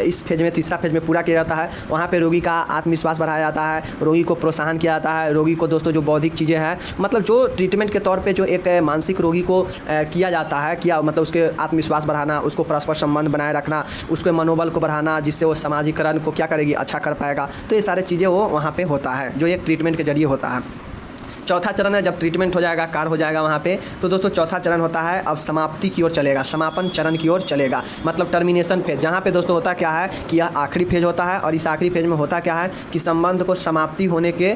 इस फेज में, तीसरा फेज में पूरा किया जाता है। वहाँ पे रोगी का आत्मविश्वास बढ़ाया जाता है, रोगी को प्रोत्साहन किया जाता है, रोगी को दोस्तों जो बौद्धिक चीज़ें हैं, मतलब जो ट्रीटमेंट के तौर पर जो एक मानसिक रोगी को किया जाता है, किया मतलब उसके आत्मविश्वास बढ़ाना, उसको परस्पर संबंध बनाए रखना, उसके मनोबल को बढ़ाना, जिससे वो सामाजिकरण को क्या करेगी, अच्छा कर पाएगा। तो ये सारी चीज़ें वो वहाँ पे होता है, जो एक ट्रीटमेंट के जरिए होता है। चौथा चरण है जब ट्रीटमेंट हो जाएगा, कार्य हो जाएगा वहाँ पे, तो दोस्तों चौथा चरण होता है अब समाप्ति की ओर चलेगा, समापन चरण की ओर चलेगा, मतलब टर्मिनेशन फेज। जहाँ पे दोस्तों होता क्या है कि यह आखिरी फेज होता है और इस आखिरी फेज में होता क्या है कि संबंध को समाप्ति होने के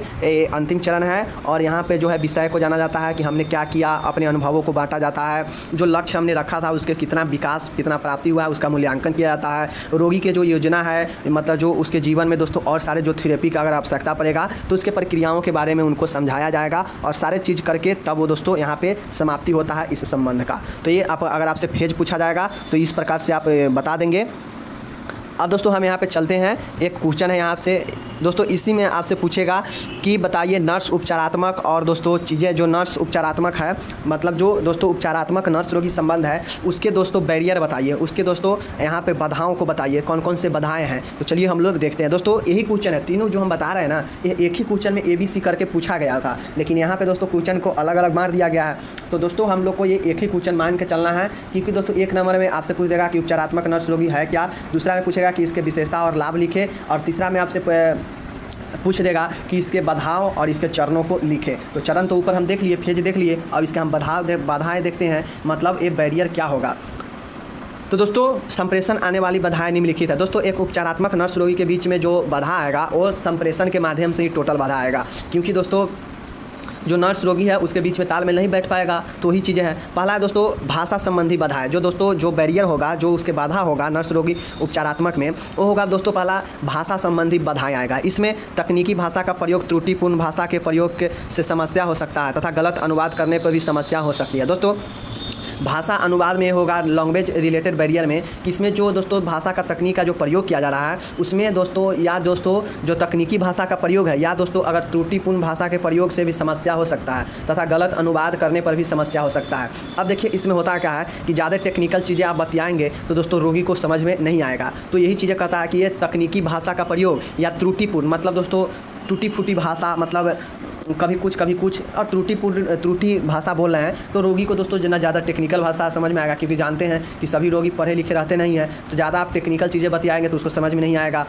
अंतिम चरण है। और यहाँ पे जो है विषय को जाना जाता है कि हमने क्या किया, अपने अनुभवों को बांटा जाता है, जो लक्ष्य हमने रखा था उसके कितना विकास, कितना प्राप्ति हुआ है उसका मूल्यांकन किया जाता है। रोगी के जो योजना है, मतलब जो उसके जीवन में दोस्तों और सारे जो थेरेपी का अगर आवश्यकता पड़ेगा तो उसके प्रक्रियाओं के बारे में उनको समझाया जाएगा और सारे चीज़ करके तब वो दोस्तों यहाँ पे समाप्ति होता है इस संबंध का। तो ये आप अगर आपसे फेज पूछा जाएगा तो इस प्रकार से आप बता देंगे। अब दोस्तों हम यहाँ पे चलते हैं, एक क्वेश्चन है यहाँ से दोस्तों, इसी में आपसे पूछेगा कि बताइए नर्स उपचारात्मक और दोस्तों चीज़ें जो नर्स उपचारात्मक है, मतलब जो दोस्तों उपचारात्मक नर्स रोगी संबंध है उसके दोस्तों बैरियर बताइए, उसके दोस्तों यहाँ पे बाधाओं को बताइए, कौन कौन से बाधाएं हैं। तो चलिए हम लोग देखते हैं दोस्तों, यही क्वेश्चन है, तीनों जो हम बता रहे हैं ना, ये एक ही क्वेश्चन में ABC करके पूछा गया था, लेकिन यहाँ पे दोस्तों क्वेश्चन को अलग अलग मार दिया गया है। तो दोस्तों हम लोग को ये एक ही क्वेश्चन मान के चलना है, क्योंकि दोस्तों 1 नंबर में आपसे पूछ देगा कि उपचारात्मक नर्स रोगी है क्या, दूसरा में पूछेगा कि इसके विशेषता और लाभ लिखे, और तीसरा में आपसे पूछ देगा कि इसके बाधाओं और इसके चरणों को लिखे। तो चरण तो ऊपर हम देख लिए, फेज देख लिए, अब इसके हम बाधाएं देखते हैं, मतलब ये बैरियर क्या होगा। तो दोस्तों संप्रेषण आने वाली बाधाएं निम्नलिखित है। दोस्तों एक उपचारात्मक नर्स रोगी के बीच में जो बाधा आएगा वो संप्रेषण के माध्यम से ही टोटल बाधा आएगा, क्योंकि दोस्तों जो नर्स रोगी है उसके बीच में तालमेल नहीं बैठ पाएगा। तो ही चीज़ें हैं। पहला है दोस्तों भाषा संबंधी बाधाएं, जो दोस्तों जो बैरियर होगा, जो उसके बाधा होगा नर्स रोगी उपचारात्मक में, वो होगा दोस्तों पहला भाषा संबंधी बाधाएं आएगा। इसमें तकनीकी भाषा का प्रयोग, त्रुटिपूर्ण भाषा के प्रयोग से समस्या हो सकता है तथा गलत अनुवाद करने पर भी समस्या हो सकती है। दोस्तों भाषा अनुवाद में होगा लैंग्वेज रिलेटेड बैरियर में, कि इसमें जो दोस्तों भाषा का तकनीक का जो प्रयोग किया जा रहा है उसमें दोस्तों या दोस्तों जो तकनीकी भाषा का प्रयोग है या दोस्तों अगर त्रुटिपूर्ण भाषा के प्रयोग से भी समस्या हो सकता है तथा गलत अनुवाद करने पर भी समस्या हो सकता है। अब देखिए इसमें होता क्या है कि ज़्यादा टेक्निकल चीज़ें आप बतियाएंगे तो दोस्तों रोगी को समझ में नहीं आएगा। तो यही चीज़ें कहता है कि ये तकनीकी भाषा का प्रयोग या त्रुटिपूर्ण, मतलब दोस्तों टूटी फूटी भाषा, मतलब कभी कुछ और त्रुटि भाषा बोल रहे हैं तो रोगी को दोस्तों जितना ज़्यादा टेक्निकल भाषा समझ में आएगा, क्योंकि जानते हैं कि सभी रोगी पढ़े लिखे रहते नहीं हैं, तो ज़्यादा आप टेक्निकल चीज़ें बतियाएंगे तो उसको समझ में नहीं आएगा।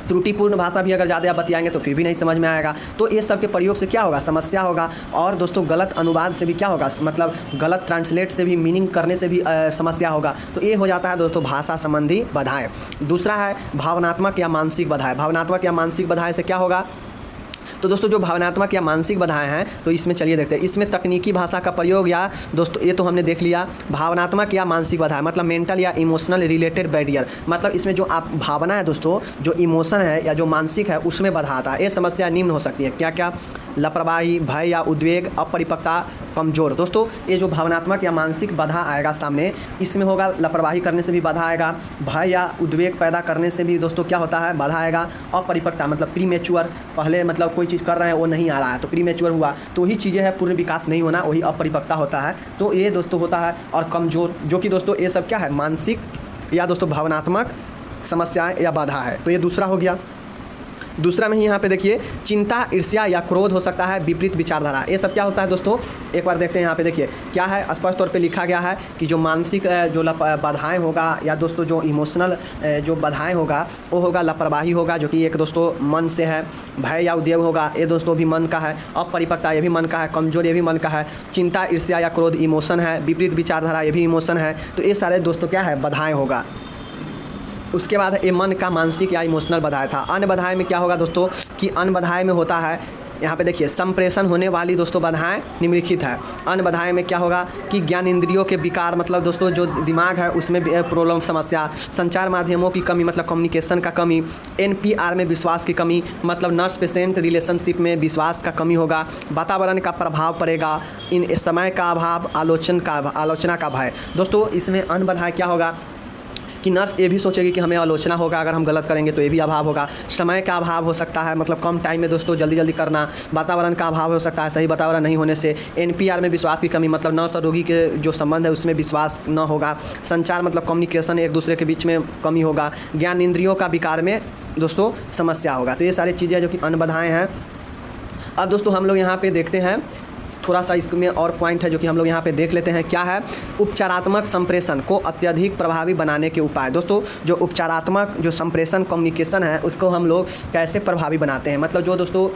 त्रुटिपूर्ण भाषा भी अगर ज़्यादा आप बतियाएंगे तो फिर भी नहीं समझ में आएगा। तो ये सब के प्रयोग से क्या होगा, समस्या होगा। और दोस्तों गलत अनुवाद से भी क्या होगा, मतलब गलत ट्रांसलेट से भी, मीनिंग करने से भी समस्या होगा। तो ये हो जाता है दोस्तों भाषा संबंधी बाधाएं। दूसरा है भावनात्मक या मानसिक बाधाएं। भावनात्मक या मानसिक बाधाएं से क्या होगा, तो दोस्तों जो भावनात्मक या मानसिक बाधाएं हैं तो इसमें चलिए देखते हैं। इसमें तकनीकी भाषा का प्रयोग या दोस्तों ये तो हमने देख लिया। भावनात्मक या मानसिक बाधाएं मतलब मेंटल या इमोशनल रिलेटेड बैरियर, मतलब इसमें जो आप भावना है दोस्तों, जो इमोशन है या जो मानसिक है उसमें बाधा आता है। ये समस्या निम्न हो सकती है, क्या क्या, लापरवाही, भय या उद्वेग, अपरिपक्वता, कमजोर। दोस्तों ये जो भावनात्मक या मानसिक बाधा आएगा सामने, इसमें होगा लापरवाही करने से भी बाधा आएगा, भय या उद्वेग पैदा करने से भी दोस्तों क्या होता है, बाधा आएगा। अपरिपक्वता मतलब प्रीमेच्योर, पहले मतलब कोई चीज़ कर रहे हैं वो नहीं आ रहा है तो प्रीमेच्योर हुआ, तो वही चीज़ें हैं पूर्ण विकास नहीं होना, वही अपरिपक्वता होता है। तो ये दोस्तों होता है। और कमजोर, जो कि दोस्तों ये सब क्या है, मानसिक या दोस्तों भावनात्मक समस्याएं या बाधा है। तो ये दूसरा हो गया। दूसरा में ही यहाँ पे देखिए चिंता, ईर्ष्या या क्रोध हो सकता है, विपरीत विचारधारा। ये सब क्या होता है दोस्तों, एक बार देखते हैं। यहाँ पे देखिए क्या है, स्पष्ट तौर पे लिखा गया है कि जो मानसिक जो बाधाएं होगा या दोस्तों जो इमोशनल जो बाधाएं होगा वो होगा लापरवाही होगा, जो कि एक दोस्तों मन से है। भय या उद्वेग होगा, ये दोस्तों भी मन का है। अपरिपक्वता ये भी मन का है। कमजोर ये भी मन का है। चिंता, ईर्ष्या या क्रोध इमोशन है। विपरीत विचारधारा ये भी इमोशन है। तो ये सारे दोस्तों क्या है, बाधाएँ होगा। उसके बाद ये मन का मानसिक या इमोशनल बाधाएं था। अन्य बाधाएं में क्या होगा दोस्तों, कि अन्य बाधाएं में होता है, यहाँ पे देखिए संप्रेषण होने वाली दोस्तों बाधाएं निम्नलिखित है। अन्य बाधाएं में क्या होगा कि ज्ञान इंद्रियों के विकार, मतलब दोस्तों जो दिमाग है उसमें प्रॉब्लम, समस्या। संचार माध्यमों की कमी मतलब कम्युनिकेशन का कमी। NPR में विश्वास की कमी मतलब नर्स पेशेंट रिलेशनशिप में विश्वास का कमी होगा। वातावरण का प्रभाव पड़ेगा। इन समय का अभाव, आलोचना का भय। दोस्तों इसमें अन्य बाधाएं क्या होगा कि नर्स ये भी सोचेगी कि हमें आलोचना होगा अगर हम गलत करेंगे, तो ये भी अभाव होगा। समय का अभाव हो सकता है, मतलब कम टाइम में दोस्तों जल्दी जल्दी करना। वातावरण का अभाव हो सकता है, सही वातावरण नहीं होने से। NPR में विश्वास की कमी मतलब नर्स और रोगी के जो संबंध है उसमें विश्वास न होगा। संचार मतलब कम्युनिकेशन, एक दूसरे के बीच में कमी होगा। ज्ञान इंद्रियों का विकार में दोस्तों समस्या होगा। तो ये सारी चीज़ें जो कि अन्य बाधाएँ हैं। अब दोस्तों हम लोग यहाँ पर देखते हैं थोड़ा सा, इसमें और पॉइंट है जो कि हम लोग यहाँ पे देख लेते हैं। क्या है, उपचारात्मक संप्रेषण को अत्यधिक प्रभावी बनाने के उपाय। दोस्तों जो उपचारात्मक जो संप्रेषण कम्युनिकेशन है उसको हम लोग कैसे प्रभावी बनाते हैं, मतलब जो दोस्तों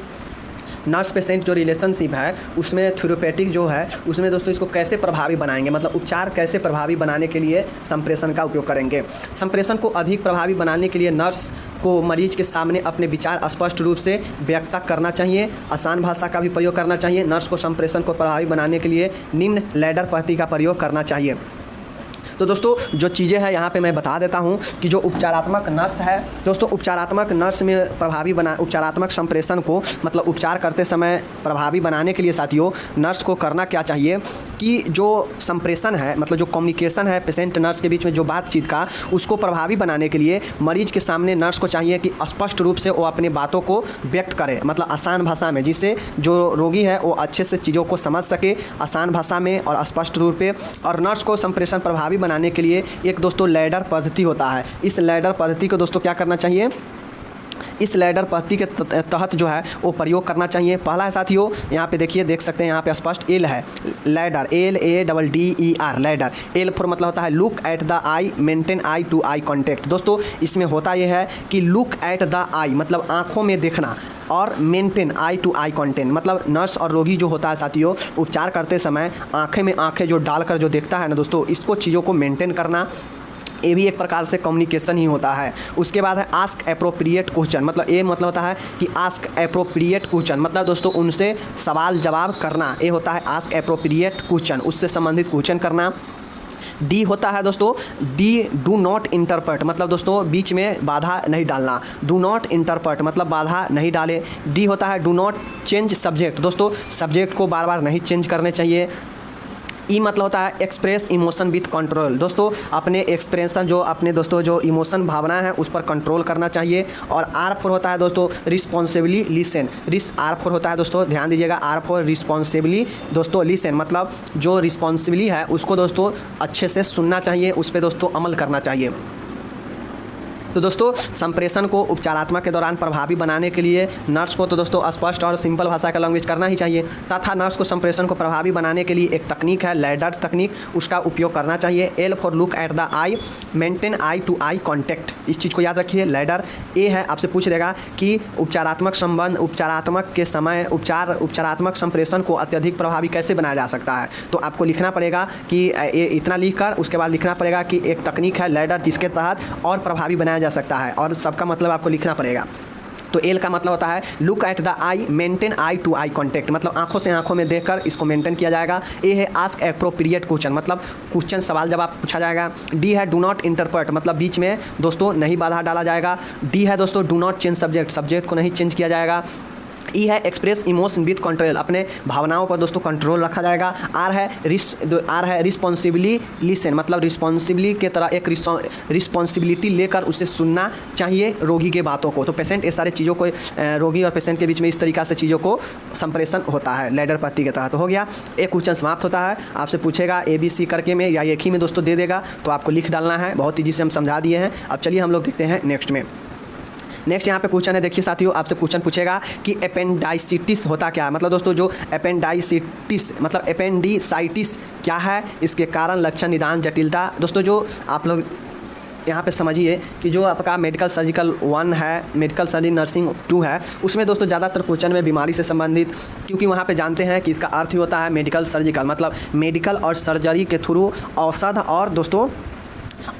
नर्स पेशेंट जो रिलेशनशिप है उसमें थेरेपेटिक जो है उसमें दोस्तों इसको कैसे प्रभावी बनाएंगे, मतलब उपचार कैसे प्रभावी बनाने के लिए संप्रेषण का उपयोग करेंगे। संप्रेषण को अधिक प्रभावी बनाने के लिए नर्स को मरीज के सामने अपने विचार स्पष्ट रूप से व्यक्त करना चाहिए। आसान भाषा का भी प्रयोग करना चाहिए। नर्स को संप्रेषण को प्रभावी बनाने के लिए निम्न लैडर पद्धति का प्रयोग करना चाहिए। तो दोस्तों जो चीज़ें हैं यहाँ पे मैं बता देता हूँ कि जो उपचारात्मक नर्स है दोस्तों, उपचारात्मक नर्स में प्रभावी उपचारात्मक संप्रेषण को मतलब उपचार करते समय प्रभावी बनाने के लिए साथियों नर्स को करना क्या चाहिए कि जो संप्रेषण है मतलब जो कम्युनिकेशन है पेशेंट नर्स के बीच में जो बातचीत का, उसको प्रभावी बनाने के लिए मरीज के सामने नर्स को चाहिए कि स्पष्ट रूप से वो अपनी बातों को व्यक्त करे, मतलब आसान भाषा में, जिससे जो रोगी है वो अच्छे से चीज़ों को समझ सके आसान भाषा में और स्पष्ट रूप पे। और नर्स को संप्रेषण प्रभावी बनाने के लिए एक दोस्तों लैडर पद्धति होता है। इस लैडर पद्धति को दोस्तों क्या करना चाहिए, इस लैडर पद्धति के तहत जो है वो प्रयोग करना चाहिए। पहला है साथियों, यहाँ पे देखिए देख सकते हैं यहाँ पे स्पष्ट एल है, ladder, LADDER ladder. L for मतलब होता है look at the eye, maintain eye to eye contact. दोस्तों इसमें होता यह है कि लुक एट द आई मतलब आँखों में देखना और maintain eye to eye contact मतलब नर्स और रोगी जो होता है साथियों उपचार करते समय आँखें में आँखें जो डालकर जो देखता है ना दोस्तों, इसको चीज़ों को मेंटेन करना ये भी एक प्रकार से कम्युनिकेशन ही होता है। उसके बाद है आस्क एप्रोप्रिएट क्वेश्चन, मतलब ये मतलब होता है कि आस्क एप्रोप्रिएट क्वेश्चन, मतलब दोस्तों उनसे सवाल जवाब करना, ये होता है आस्क एप्रोप्रिएट क्वेश्चन, उससे संबंधित क्वेश्चन करना। डी होता है दोस्तों, डी डू नॉट इंटरप्रेट, मतलब दोस्तों बीच में बाधा नहीं डालना, डू नॉट इंटरप्रेट मतलब बाधा नहीं डाले। डी होता है डू नॉट चेंज सब्जेक्ट, दोस्तों सब्जेक्ट को बार बार नहीं चेंज करने चाहिए। ई मतलब होता है एक्सप्रेस इमोशन विथ कंट्रोल, दोस्तों अपने एक्सप्रेशन जो अपने दोस्तों जो इमोशन भावना है उस पर कंट्रोल करना चाहिए। और आर फोर होता है दोस्तों रिस्पॉन्सिबली लिसन, आर फोर होता है दोस्तों ध्यान दीजिएगा, आर फोर रिस्पॉन्सिबली दोस्तों लिसन, मतलब जो रिस्पॉन्सिबली है उसको दोस्तों अच्छे से सुनना चाहिए, उस पर दोस्तों अमल करना चाहिए। तो दोस्तों संप्रेषण को उपचारात्मक के दौरान प्रभावी बनाने के लिए नर्स को तो दोस्तों स्पष्ट और सिंपल भाषा का लैंग्वेज करना ही चाहिए, तथा नर्स को संप्रेषण को प्रभावी बनाने के लिए एक तकनीक है लैडर तकनीक, उसका उपयोग करना चाहिए। L for look at the eye, maintain eye to eye contact, इस चीज़ को याद रखिए लैडर। ए है आपसे पूछ देगा कि उपचारात्मक संबंध, उपचारात्मक के समय उपचारात्मक संप्रेषण को अत्यधिक प्रभावी कैसे बनाया जा सकता है, तो आपको लिखना पड़ेगा कि इतना लिख कर उसके बाद लिखना पड़ेगा कि एक तकनीक है लैडर जिसके तहत और प्रभावी बनाया जा सकता है, और सबका मतलब आपको लिखना पड़ेगा। तो एल का मतलब होता है look at the eye, maintain eye to eye contact, मतलब आंखों से आंखों में देखकर इसको मेंटेन किया जाएगा। ए है आस्क एप्रोप्रिएट क्वेश्चन, मतलब क्वेश्चन सवाल जवाब पूछा जाएगा। डी है डू नॉट इंटरप्रेट, मतलब बीच में दोस्तों नहीं बाधा डाला जाएगा। डी है दोस्तों do not change subject, subject को नहीं चेंज किया जाएगा। ई है एक्सप्रेस इमोशन विथ कंट्रोल, अपने भावनाओं पर दोस्तों कंट्रोल रखा जाएगा। आर है रिस्पॉन्सिबली लिसन, मतलब रिस्पॉन्सिबली के तरह एक रिस्पॉन्सिबिलिटी लेकर उसे सुनना चाहिए रोगी के बातों को। तो पेशेंट ये सारे चीज़ों को रोगी और पेशेंट के बीच में इस तरीक़ा से चीज़ों को संप्रेषण होता है लैडर पद्धति के तहत। हो गया, एक क्वेश्चन समाप्त होता है। आपसे पूछेगा ABC करके में या एक ही में दोस्तों दे देगा, तो आपको लिख डालना है, बहुत तेज़ी से हम समझा दिए हैं। अब चलिए हम लोग देखते हैं नेक्स्ट में। नेक्स्ट यहाँ पे क्वेश्चन है, देखिए साथियों आपसे क्वेश्चन पूछेगा कि एपेंडाइसिटिस होता क्या है, मतलब दोस्तों जो एपेंडाइसिटिस मतलब एपेंडिसाइटिस क्या है, इसके कारण लक्षण निदान जटिलता। दोस्तों जो आप लोग यहाँ पे समझिए कि जो आपका मेडिकल सर्जिकल 1 है, मेडिकल सर्जरी नर्सिंग 2 है, उसमें दोस्तों ज़्यादातर क्वेश्चन में बीमारी से संबंधित, क्योंकि वहाँ पे जानते हैं कि इसका अर्थ ही होता है मेडिकल सर्जिकल, मतलब मेडिकल और सर्जरी के थ्रू औषध और दोस्तों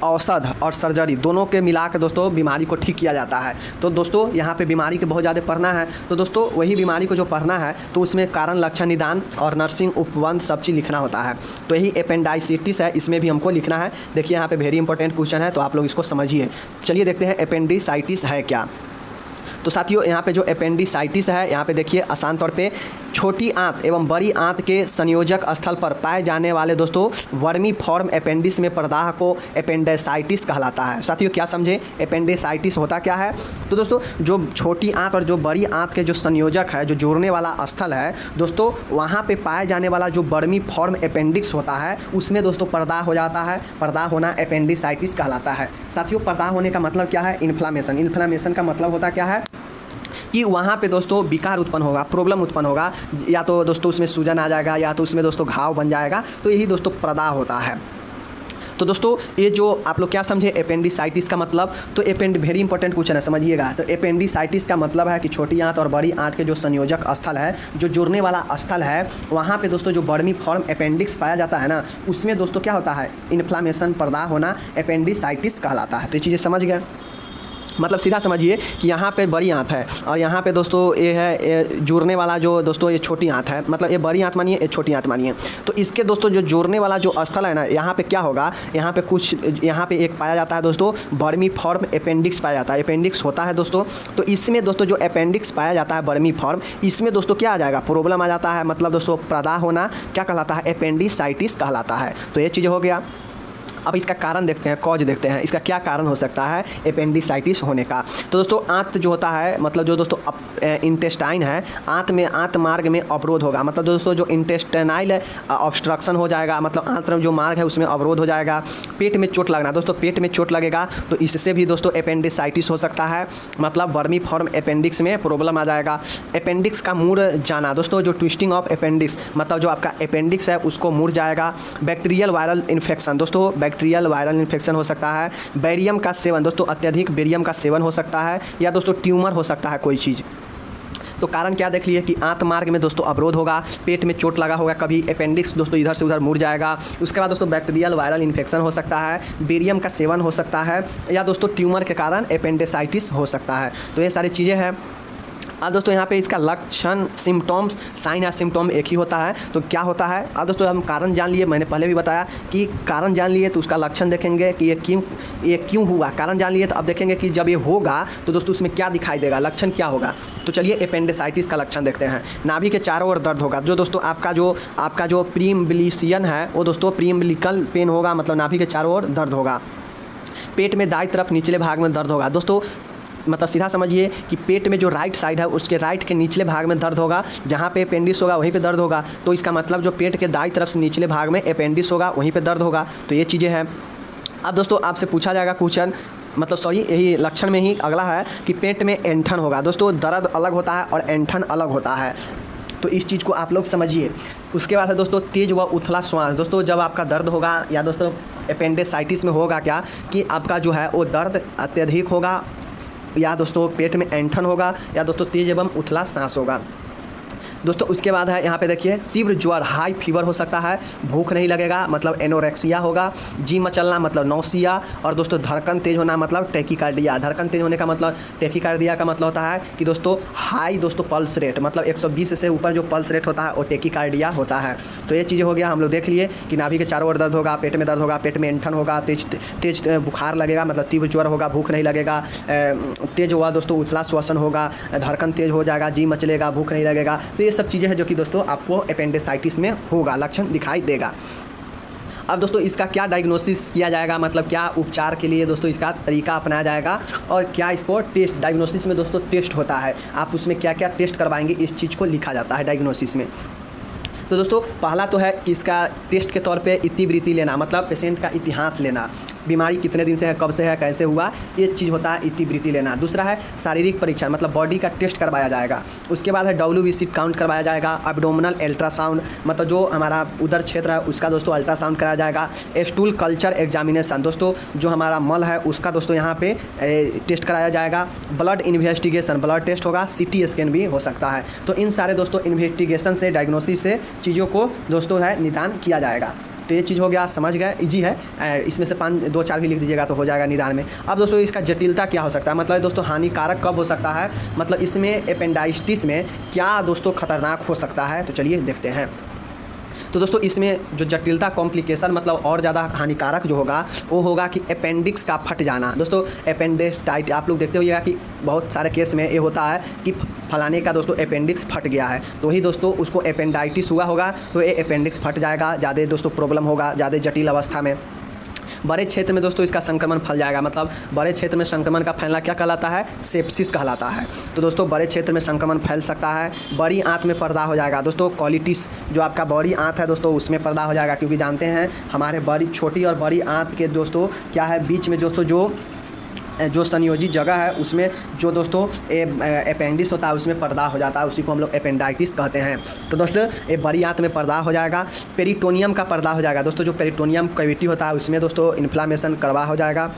औषध और सर्जरी दोनों के मिला के दोस्तों बीमारी को ठीक किया जाता है। तो दोस्तों यहाँ पे बीमारी के बहुत ज़्यादा पढ़ना है, तो दोस्तों वही बीमारी को जो पढ़ना है तो उसमें कारण लक्षण निदान और नर्सिंग उपबंध सब चीज़ लिखना होता है। तो यही एपेंडाइसिटिस है, इसमें भी हमको लिखना है। देखिए यहाँ पे वेरी इंपॉर्टेंट क्वेश्चन है, तो आप लोग इसको समझिए। चलिए देखते हैं एपेंडिसाइटिस है क्या। तो साथियों यहाँ पे जो एपेंडिसाइटिस है, यहाँ पे देखिए आसान तौर पे छोटी आंत एवं बड़ी आंत के संयोजक स्थल पर पाए जाने वाले दोस्तों वर्मी फॉर्म अपेंडिक्स में प्रदाह को एपेंडिसाइटिस कहलाता है। साथियों क्या समझे एपेंडिसाइटिस होता क्या है, तो दोस्तों जो छोटी आंत और जो बड़ी आंत के जो संयोजक है, जो जोड़ने वाला स्थल है दोस्तों, वहाँ पे पाए जाने वाला जो वर्मी फॉर्म अपेंडिक्स होता है उसमें दोस्तों प्रदाह हो जाता है। प्रदाह होना एपेंडिसाइटिस कहलाता है। साथियों प्रदाह होने का मतलब क्या है, इन्फ्लामेशन। इन्फ्लामेशन का मतलब होता क्या है कि वहाँ पे दोस्तों विकार उत्पन्न होगा, प्रॉब्लम उत्पन्न होगा, या तो दोस्तों उसमें सूजन आ जाएगा या तो उसमें दोस्तों घाव बन जाएगा, तो यही दोस्तों प्रदाह होता है। तो दोस्तों ये जो आप लोग क्या समझे एपेंडिसाइटिस का मतलब, तो वेरी इंपॉर्टेंट क्वेश्चन है, समझिएगा। तो एपेंडिसाइटिस का मतलब है कि छोटी आंत और बड़ी आंत के जो संयोजक स्थल है, जो जुड़ने वाला स्थल है, वहाँ पे दोस्तों जो वर्मी फॉर्म अपेंडिक्स पाया जाता है ना, उसमें दोस्तों क्या होता है इन्फ्लामेशन, प्रदाह होना एपेंडिसाइटिस कहलाता है। तो ये चीज़ें समझ गए, मतलब सीधा समझिए कि यहाँ पे बड़ी आंत है और यहाँ पे दोस्तों ये है जोड़ने वाला जो दोस्तों ये छोटी आंत है, मतलब ये बड़ी आंत मानिए, ये छोटी आंत मानिए। तो इसके दोस्तों जो जोड़ने वाला जो स्थल है ना, यहाँ पे क्या होगा, यहाँ पे कुछ यहाँ पे एक पाया जाता है दोस्तों वर्मी फॉर्म अपेंडिक्स पाया जाता है, अपेंडिक्स होता है दोस्तों। तो इसमें दोस्तों जो अपेंडिक्स पाया जाता है वर्मी फॉर्म, इसमें दोस्तों क्या आ जाएगा, प्रॉब्लम आ जाता है, मतलब दोस्तों प्रदाह होना क्या कहलाता है, एपेंडिसाइटिस कहलाता है। तो ये चीज़ हो गया। अब इसका कारण देखते हैं, कॉज देखते हैं, इसका क्या कारण हो सकता है एपेंडिसाइटिस होने का। तो दोस्तों आंत जो होता है, मतलब जो दोस्तों इंटेस्टाइन है, आंत मार्ग में अवरोध होगा, मतलब दोस्तों जो इंटेस्टाइनल ऑब्स्ट्रक्शन हो जाएगा, मतलब आंत जो मार्ग है उसमें अवरोध हो जाएगा। पेट में चोट लगना, दोस्तों पेट में चोट लगेगा तो इससे भी दोस्तों एपेंडिसाइटिस हो सकता है, मतलब वर्मी फॉर्म अपेंडिक्स में प्रॉब्लम आ जाएगा। अपेंडिक्स का मुड़ जाना, दोस्तों जो ट्विस्टिंग ऑफ अपेंडिक्स, मतलब जो आपका अपेंडिक्स है उसको मुड़ जाएगा। बैक्टीरियल वायरल इन्फेक्शन, दोस्तों बैक्टीरियल वायरल इन्फेक्शन हो सकता है। बेरियम का सेवन, दोस्तों अत्यधिक बेरियम का सेवन हो सकता है, या दोस्तों ट्यूमर हो सकता है कोई चीज़। तो कारण क्या देख लिए कि आंत मार्ग में दोस्तों अवरोध होगा, पेट में चोट लगा होगा, कभी अपेंडिक्स दोस्तों इधर से उधर मुड़ जाएगा। उसके बाद दोस्तों बैक्टीरियल वायरल इन्फेक्शन हो सकता है, बेरियम का सेवन हो सकता है, या दोस्तों ट्यूमर के कारण अपेंडिसाइटिस हो सकता है। तो ये सारी चीज़ें हैं। अब दोस्तों यहाँ पे इसका लक्षण, सिम्टम्स, साइन या सिम्टम एक ही होता है। तो क्या होता है, अब दोस्तों हम कारण जान लिए, मैंने पहले भी बताया कि कारण जान लिए तो उसका लक्षण देखेंगे कि ये क्यों हुआ। कारण जान लिए तो अब देखेंगे कि जब ये होगा तो दोस्तों उसमें क्या दिखाई देगा, लक्षण क्या होगा। तो चलिए अपेंडिसाइटिस का लक्षण देखते हैं। नाभि के चारों ओर दर्द होगा, जो दोस्तों आपका जो प्रीम्बिलिसियन है वो दोस्तों प्रीम्बिलिकल पेन होगा, मतलब नाभि के चारों ओर दर्द होगा। पेट में दाईं तरफ निचले भाग में दर्द होगा। दोस्तों मतलब सीधा समझिए कि पेट में जो राइट साइड है उसके राइट के निचले भाग में दर्द होगा, जहाँ पे अपेंडिक्स होगा वहीं पे दर्द होगा। तो इसका मतलब जो पेट के दाईं तरफ से निचले भाग में अपेंडिक्स होगा वहीं पे दर्द होगा। तो ये चीज़ें हैं। अब दोस्तों आपसे पूछा जाएगा क्वेश्चन, मतलब सॉरी यही लक्षण में ही अगला है कि पेट में ऐंठन होगा। दोस्तों दर्द अलग होता है और ऐंठन अलग होता है, तो इस चीज़ को आप लोग समझिए। उसके बाद है दोस्तों तेज व उथला श्वास। दोस्तों जब आपका दर्द होगा या दोस्तों अपेंडिसाइटिस में होगा क्या कि आपका जो है वो दर्द अत्यधिक होगा, या दोस्तों पेट में ऐंठन होगा, या दोस्तों तेज एवं उथला सांस होगा। दोस्तों उसके बाद है यहाँ पे देखिए तीव्र ज्वर, हाई फीवर हो सकता है, भूख नहीं लगेगा मतलब एनोरेक्सिया होगा, जी मचलना मतलब नौसिया, और दोस्तों धड़कन तेज होना मतलब टैकीकार्डिया। धड़कन तेज होने का मतलब, टैकीकार्डिया का मतलब होता है कि दोस्तों हाई दोस्तों पल्स रेट, मतलब 120 से ऊपर जो पल्स रेट होता है वो टैकीकार्डिया होता है। तो ये चीज़ें हो गया, हम लोग देख लिए कि नाभि के चारों ओर दर्द होगा, पेट में दर्द होगा, पेट में ऐंठन होगा, तेज बुखार लगेगा मतलब तीव्र ज्वर होगा, भूख नहीं लगेगा, तेज हुआ दोस्तों उथला श्वसन होगा, धड़कन तेज हो जाएगा, जी मचलेगा, भूख नहीं लगेगा। तो ये सब चीज़ें हैं जो कि दोस्तों आपको अपेंडिसाइटिस में होगा, लक्षण दिखाई देगा। अब दोस्तों इसका क्या डायग्नोसिस किया जाएगा, मतलब क्या उपचार के लिए दोस्तों इसका तरीका अपनाया जाएगा, और क्या इसको टेस्ट, डायग्नोसिस में दोस्तों टेस्ट होता है, आप उसमें क्या क्या टेस्ट करवाएंगे इस चीज़ को लिखा जाता है डायग्नोसिस में। तो दोस्तों पहला तो है कि इसका टेस्ट के तौर पे इतिवृत्ति लेना, मतलब पेशेंट का इतिहास लेना, बीमारी कितने दिन से है, कब से है, कैसे हुआ, ये चीज़ होता है इतिवृत्ति लेना। दूसरा है शारीरिक परीक्षण, मतलब बॉडी का टेस्ट करवाया जाएगा। उसके बाद है WBC काउंट करवाया जाएगा, एब्डोमिनल अल्ट्रासाउंड, मतलब जो हमारा उदर क्षेत्र है उसका दोस्तों अल्ट्रासाउंड कराया जाएगा। स्टूल कल्चर एग्जामिनेशन, दोस्तों जो हमारा मल है उसका दोस्तों यहाँ पे टेस्ट कराया जाएगा। ब्लड इन्वेस्टिगेशन, ब्लड टेस्ट होगा, CT स्कैन भी हो सकता है। तो इन सारे दोस्तों इन्वेस्टिगेशन से, डायग्नोसिस से चीज़ों को दोस्तों है निदान किया जाएगा। तो ये चीज़ हो गया, समझ गए, इजी है। इसमें से 2-4 भी लिख दीजिएगा तो हो जाएगा निदान में। अब दोस्तों इसका जटिलता क्या हो सकता है, मतलब दोस्तों हानिकारक कब हो सकता है, मतलब इसमें अपेंडिसाइटिस में क्या दोस्तों खतरनाक हो सकता है, तो चलिए देखते हैं। तो दोस्तों इसमें जो जटिलता, कॉम्प्लिकेशन, मतलब और ज़्यादा हानिकारक जो होगा वो होगा कि अपेंडिक्स का फट जाना। दोस्तों अपेंडिसाइटिस आप लोग देखते होइएगा कि बहुत सारे केस में ये होता है कि फलाने का दोस्तों अपेंडिक्स फट गया है, तो वही दोस्तों उसको अपेंडिसाइटिस हुआ होगा, तो ये अपेंडिक्स फट जाएगा, ज़्यादा दोस्तों प्रॉब्लम होगा, ज़्यादा जटिल अवस्था में। बड़े क्षेत्र में दोस्तों इसका संक्रमण फैल जाएगा, मतलब बड़े क्षेत्र में संक्रमण का फैलना क्या कहलाता है, सेप्सिस कहलाता है। तो दोस्तों बड़े क्षेत्र में संक्रमण फैल सकता है। बड़ी आंत में पर्दा हो जाएगा, दोस्तों कोलिटिस, जो आपका बड़ी आंत है दोस्तों उसमें पर्दा हो जाएगा, क्योंकि जानते हैं हमारे बड़ी, छोटी और बड़ी आंत के दोस्तों क्या है, बीच में दोस्तों जो संयोजित जगह है उसमें जो दोस्तों अपेंडिक्स होता है उसमें पर्दा हो जाता है, उसी को हम लोग अपेंडिसाइटिस कहते हैं। तो दोस्तों ये बड़ी आंत में पर्दा हो जाएगा। पेरिटोनियम का पर्दा हो जाएगा, दोस्तों जो पेरिटोनियम कैविटी होता है उसमें दोस्तों इन्फ्लामेशन करवा हो जाएगा।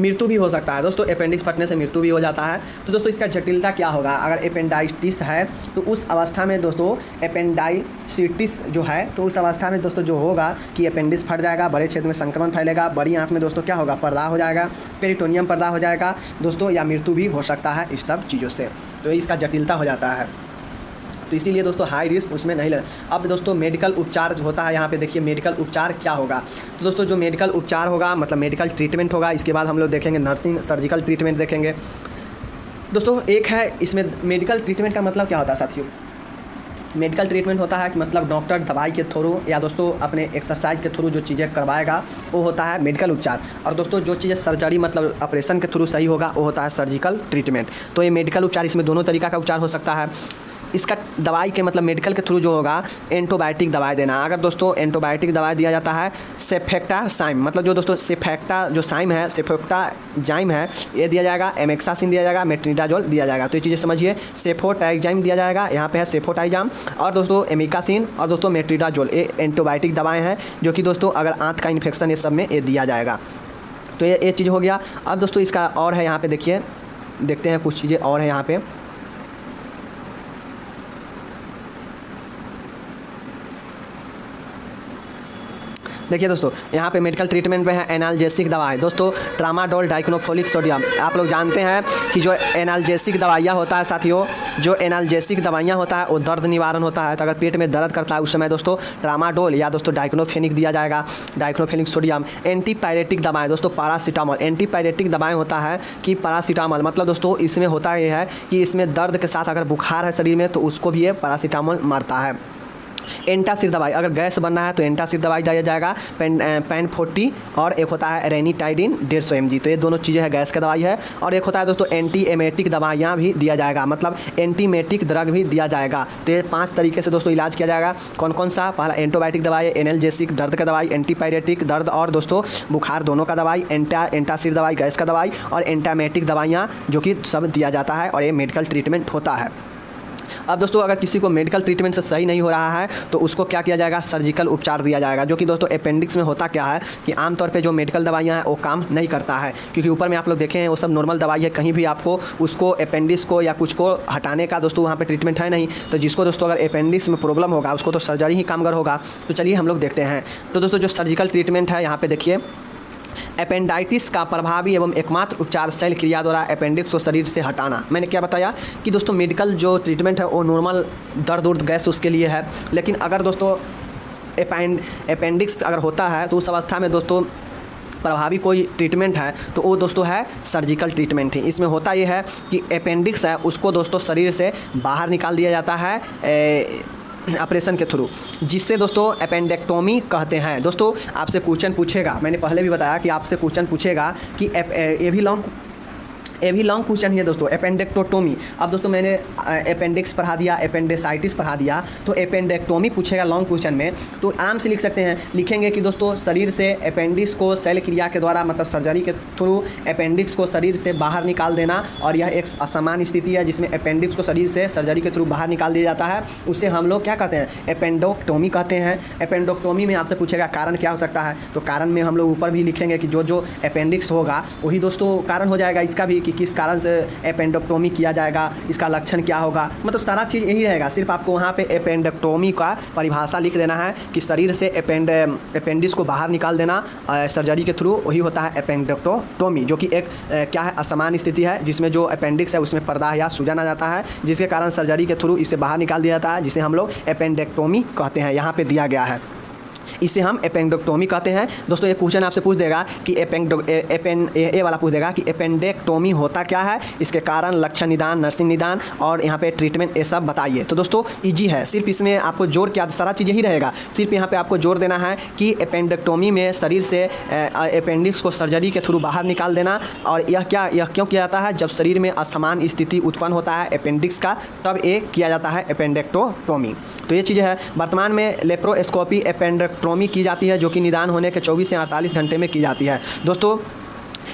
मृत्यु भी हो सकता है, दोस्तों अपेंडिक्स फटने से मृत्यु भी हो जाता है। तो दोस्तों इसका जटिलता क्या होगा, अगर अपेंडिसाइटिस है तो उस अवस्था में दोस्तों अपेंडिसाइटिस जो है तो उस अवस्था में दोस्तों जो होगा कि अपेंडिक्स फट जाएगा, बड़े क्षेत्र में संक्रमण फैलेगा, बड़ी आंत में दोस्तों क्या होगा, पर्दा हो जाएगा, पेरिटोनियम पर्दा हो जाएगा दोस्तों, या मृत्यु भी हो सकता है इस सब चीज़ों से। तो इसका जटिलता हो जाता है, तो इसीलिए दोस्तों हाई रिस्क उसमें नहीं लग। अब दोस्तों मेडिकल उपचार जो होता है, यहाँ पे देखिए मेडिकल उपचार क्या होगा। तो दोस्तों जो मेडिकल उपचार होगा मतलब मेडिकल ट्रीटमेंट होगा, इसके बाद हम लोग देखेंगे नर्सिंग सर्जिकल ट्रीटमेंट देखेंगे। दोस्तों एक है इसमें मेडिकल ट्रीटमेंट का मतलब क्या होता है साथियों, मेडिकल ट्रीटमेंट होता है कि मतलब डॉक्टर दवाई के थ्रू या दोस्तों अपने एक्सरसाइज के थ्रू जो चीज़ें करवाएगा वो होता है मेडिकल उपचार, और दोस्तों जो चीज़ें सर्जरी मतलब ऑपरेशन के थ्रू सही होगा वो होता है सर्जिकल ट्रीटमेंट। तो ये मेडिकल उपचार, इसमें दोनों तरीका का उपचार हो सकता है। इसका दवाई के मतलब मेडिकल के थ्रू जो होगा एंटीबायोटिक दवाई देना। अगर दोस्तों एंटीबायोटिक दवाई दिया जाता है सेफेक्टाजाइम, मतलब जो दोस्तों सेफेक्टाजाइम है ये दिया जाएगा, एमेक्सासिन दिया जाएगा, मेट्रोनिडाजोल दिया जाएगा। तो ये चीज़ें समझिए, सेफोटाइजाइम दिया जाएगा, यहाँ पे है सेफोटाइजाम, और दोस्तों एमिकासिन और दोस्तों मेट्रोनिडाजोल, ये एंटीबायोटिक दवाएँ हैं जो कि दोस्तों अगर आँत का इन्फेक्शन ये सब में ये दिया जाएगा। तो ये चीज़ हो गया। अब दोस्तों इसका और है, यहाँ पे देखिए, देखते हैं कुछ चीज़ें और है यहाँ पे। देखिए दोस्तों, यहाँ पे मेडिकल ट्रीटमेंट में है एनाल्जेसिक दवाएं। दोस्तों ट्रामाडोल डाइक्लोफोलिक सोडियम, आप लोग जानते हैं कि जो एनाल्जेसिक दवाइयाँ होता है साथियों, जो एनाल्जेसिक दवाइयाँ होता है वो दर्द निवारण होता है। तो अगर पेट में दर्द करता है उस समय दोस्तों ट्रामाडोल या दोस्तों डाइक्लोफेनिक दिया जाएगा, डाइक्लोफेनिक सोडियम। एंटीपायरेटिक दवाएँ दोस्तों पैरासीटामोल, एंटीपायरेटिक दवाएँ होता है कि पैरासीटामोल मतलब दोस्तों इसमें होता ये है कि इसमें दर्द के साथ अगर बुखार है शरीर में तो उसको भी ये पैरासीटामोल मारता है। एंटासिड दवाई, अगर गैस बनना है तो एंटासिड दवाई दिया जाएगा, पेन 40, और एक होता है रेनिटाइडिन 150 mg। तो ये दोनों चीज़ें हैं, गैस का दवाई है। और एक होता है दोस्तों एंटी एमेटिक दवाइयाँ भी दिया जाएगा, मतलब एंटीमेटिक ड्रग भी दिया जाएगा। तो ये 5 तरीके से दोस्तों इलाज किया जाएगा। कौन कौन सा? पहला एंटीबायोटिक दवाई, एनाल्जेसिक दर्द का दवाई, एंटीपायरेटिक दर्द और दोस्तों बुखार दोनों का दवाई, एंटासिड दवाई गैस का दवाई, और एंटामेटिक दवाइयाँ जो कि सब दिया जाता है, और ये मेडिकल ट्रीटमेंट होता है। अब दोस्तों अगर किसी को मेडिकल ट्रीटमेंट से सही नहीं हो रहा है तो उसको क्या किया जाएगा? सर्जिकल उपचार दिया जाएगा। जो कि दोस्तों अपेंडिक्स में होता क्या है कि आमतौर पे जो मेडिकल दवाइयाँ हैं वो काम नहीं करता है, क्योंकि ऊपर में आप लोग देखें वो सब नॉर्मल दवाई है, कहीं भी आपको उसको अपेंडिक्स को या कुछ को हटाने का दोस्तों वहाँ पर ट्रीटमेंट है नहीं। तो जिसको दोस्तों अगर अपेंडिक्स में प्रॉब्लम होगा उसको तो सर्जरी ही कामगार होगा। तो चलिए हम लोग देखते हैं। तो दोस्तों जो सर्जिकल ट्रीटमेंट है यहाँ पर देखिए, अपेंडाइटिस का प्रभावी एवं एकमात्र उपचार शल्य क्रिया द्वारा अपेंडिक्स को शरीर से हटाना। मैंने क्या बताया कि दोस्तों मेडिकल जो ट्रीटमेंट है वो नॉर्मल दर्द उर्द गैस उसके लिए है, लेकिन अगर दोस्तों अपेंडिक्स अगर होता है तो उस अवस्था में दोस्तों प्रभावी कोई ट्रीटमेंट है तो वो दोस्तों है सर्जिकल ट्रीटमेंट ही। इसमें होता ये है कि अपेंडिक्स है उसको दोस्तों शरीर से बाहर निकाल दिया जाता है ऑपरेशन के थ्रू, जिससे दोस्तों अपेंडेक्टोमी कहते हैं। दोस्तों आपसे क्वेश्चन पूछेगा, मैंने पहले भी बताया कि आपसे क्वेश्चन पूछेगा कि ये भी लॉन्ग क्वेश्चन है दोस्तों, अपेंडेक्टोटोमी। अब दोस्तों मैंने अपेंडिक्स पढ़ा दिया, अपेंडिसाइटिस पढ़ा दिया, तो अपेंडेक्टोमी पूछेगा लॉन्ग क्वेश्चन में तो आराम से लिख सकते हैं। लिखेंगे कि दोस्तों शरीर से अपेंडिक्स को शल्य क्रिया के द्वारा मतलब सर्जरी के थ्रू अपेंडिक्स को शरीर से बाहर निकाल देना, और यह एक असामान्य स्थिति है जिसमें अपेंडिक्स को शरीर से सर्जरी के थ्रू बाहर निकाल दिया जाता है। उसे हम लोग क्या कहते हैं? अपेंडोक्टोमी कहते हैं। अपेंडोक्टोमी में आपसे पूछेगा कारण क्या हो सकता है, तो कारण में हम लोग ऊपर भी लिखेंगे कि जो जो अपेंडिक्स होगा वही दोस्तों कारण हो जाएगा इसका भी, किस कारण से अपेंडेक्टोमी किया जाएगा, इसका लक्षण क्या होगा, मतलब सारा चीज़ यही रहेगा। सिर्फ आपको वहाँ पे अपेंडेक्टोमी का परिभाषा लिख देना है कि शरीर से अपेंडिक्स को बाहर निकाल देना सर्जरी के थ्रू, वही होता है अपेंडेक्टोमी, जो कि एक क्या है? असामान्य स्थिति है जिसमें जो अपेंडिक्स है उसमें पर्दा या सूजन आ जाता है, जिसके कारण सर्जरी के थ्रू इसे बाहर निकाल दिया जाता है, जिसे हम लोग अपेंडेक्टोमी कहते हैं। यहाँ पे दिया गया है, इसे हम अपेंडेक्टोमी कहते हैं। दोस्तों ये क्वेश्चन आपसे पूछ देगा कि ये वाला पूछ देगा कि अपेंडेक्टोमी होता क्या है, इसके कारण, लक्षण, निदान, नर्सिंग निदान और यहाँ पे ट्रीटमेंट, ये सब बताइए। तो दोस्तों इजी है, सिर्फ इसमें आपको जोर क्या सारा चीज़ यही रहेगा, सिर्फ यहाँ पे आपको जोर देना है कि अपेंडेक्टोमी में शरीर से अपेंडिक्स को सर्जरी के थ्रू बाहर निकाल देना। और यह क्यों किया जाता है? जब शरीर में असमान स्थिति उत्पन्न होता है अपेंडिक्स का, तब ये किया जाता है अपेंडेक्टोमी। तो ये चीज़ें है। वर्तमान में लेप्रोस्कोपी अपेंडेक्टोमी की जाती है, जो कि निदान होने के 24 से 48 घंटे में की जाती है। दोस्तों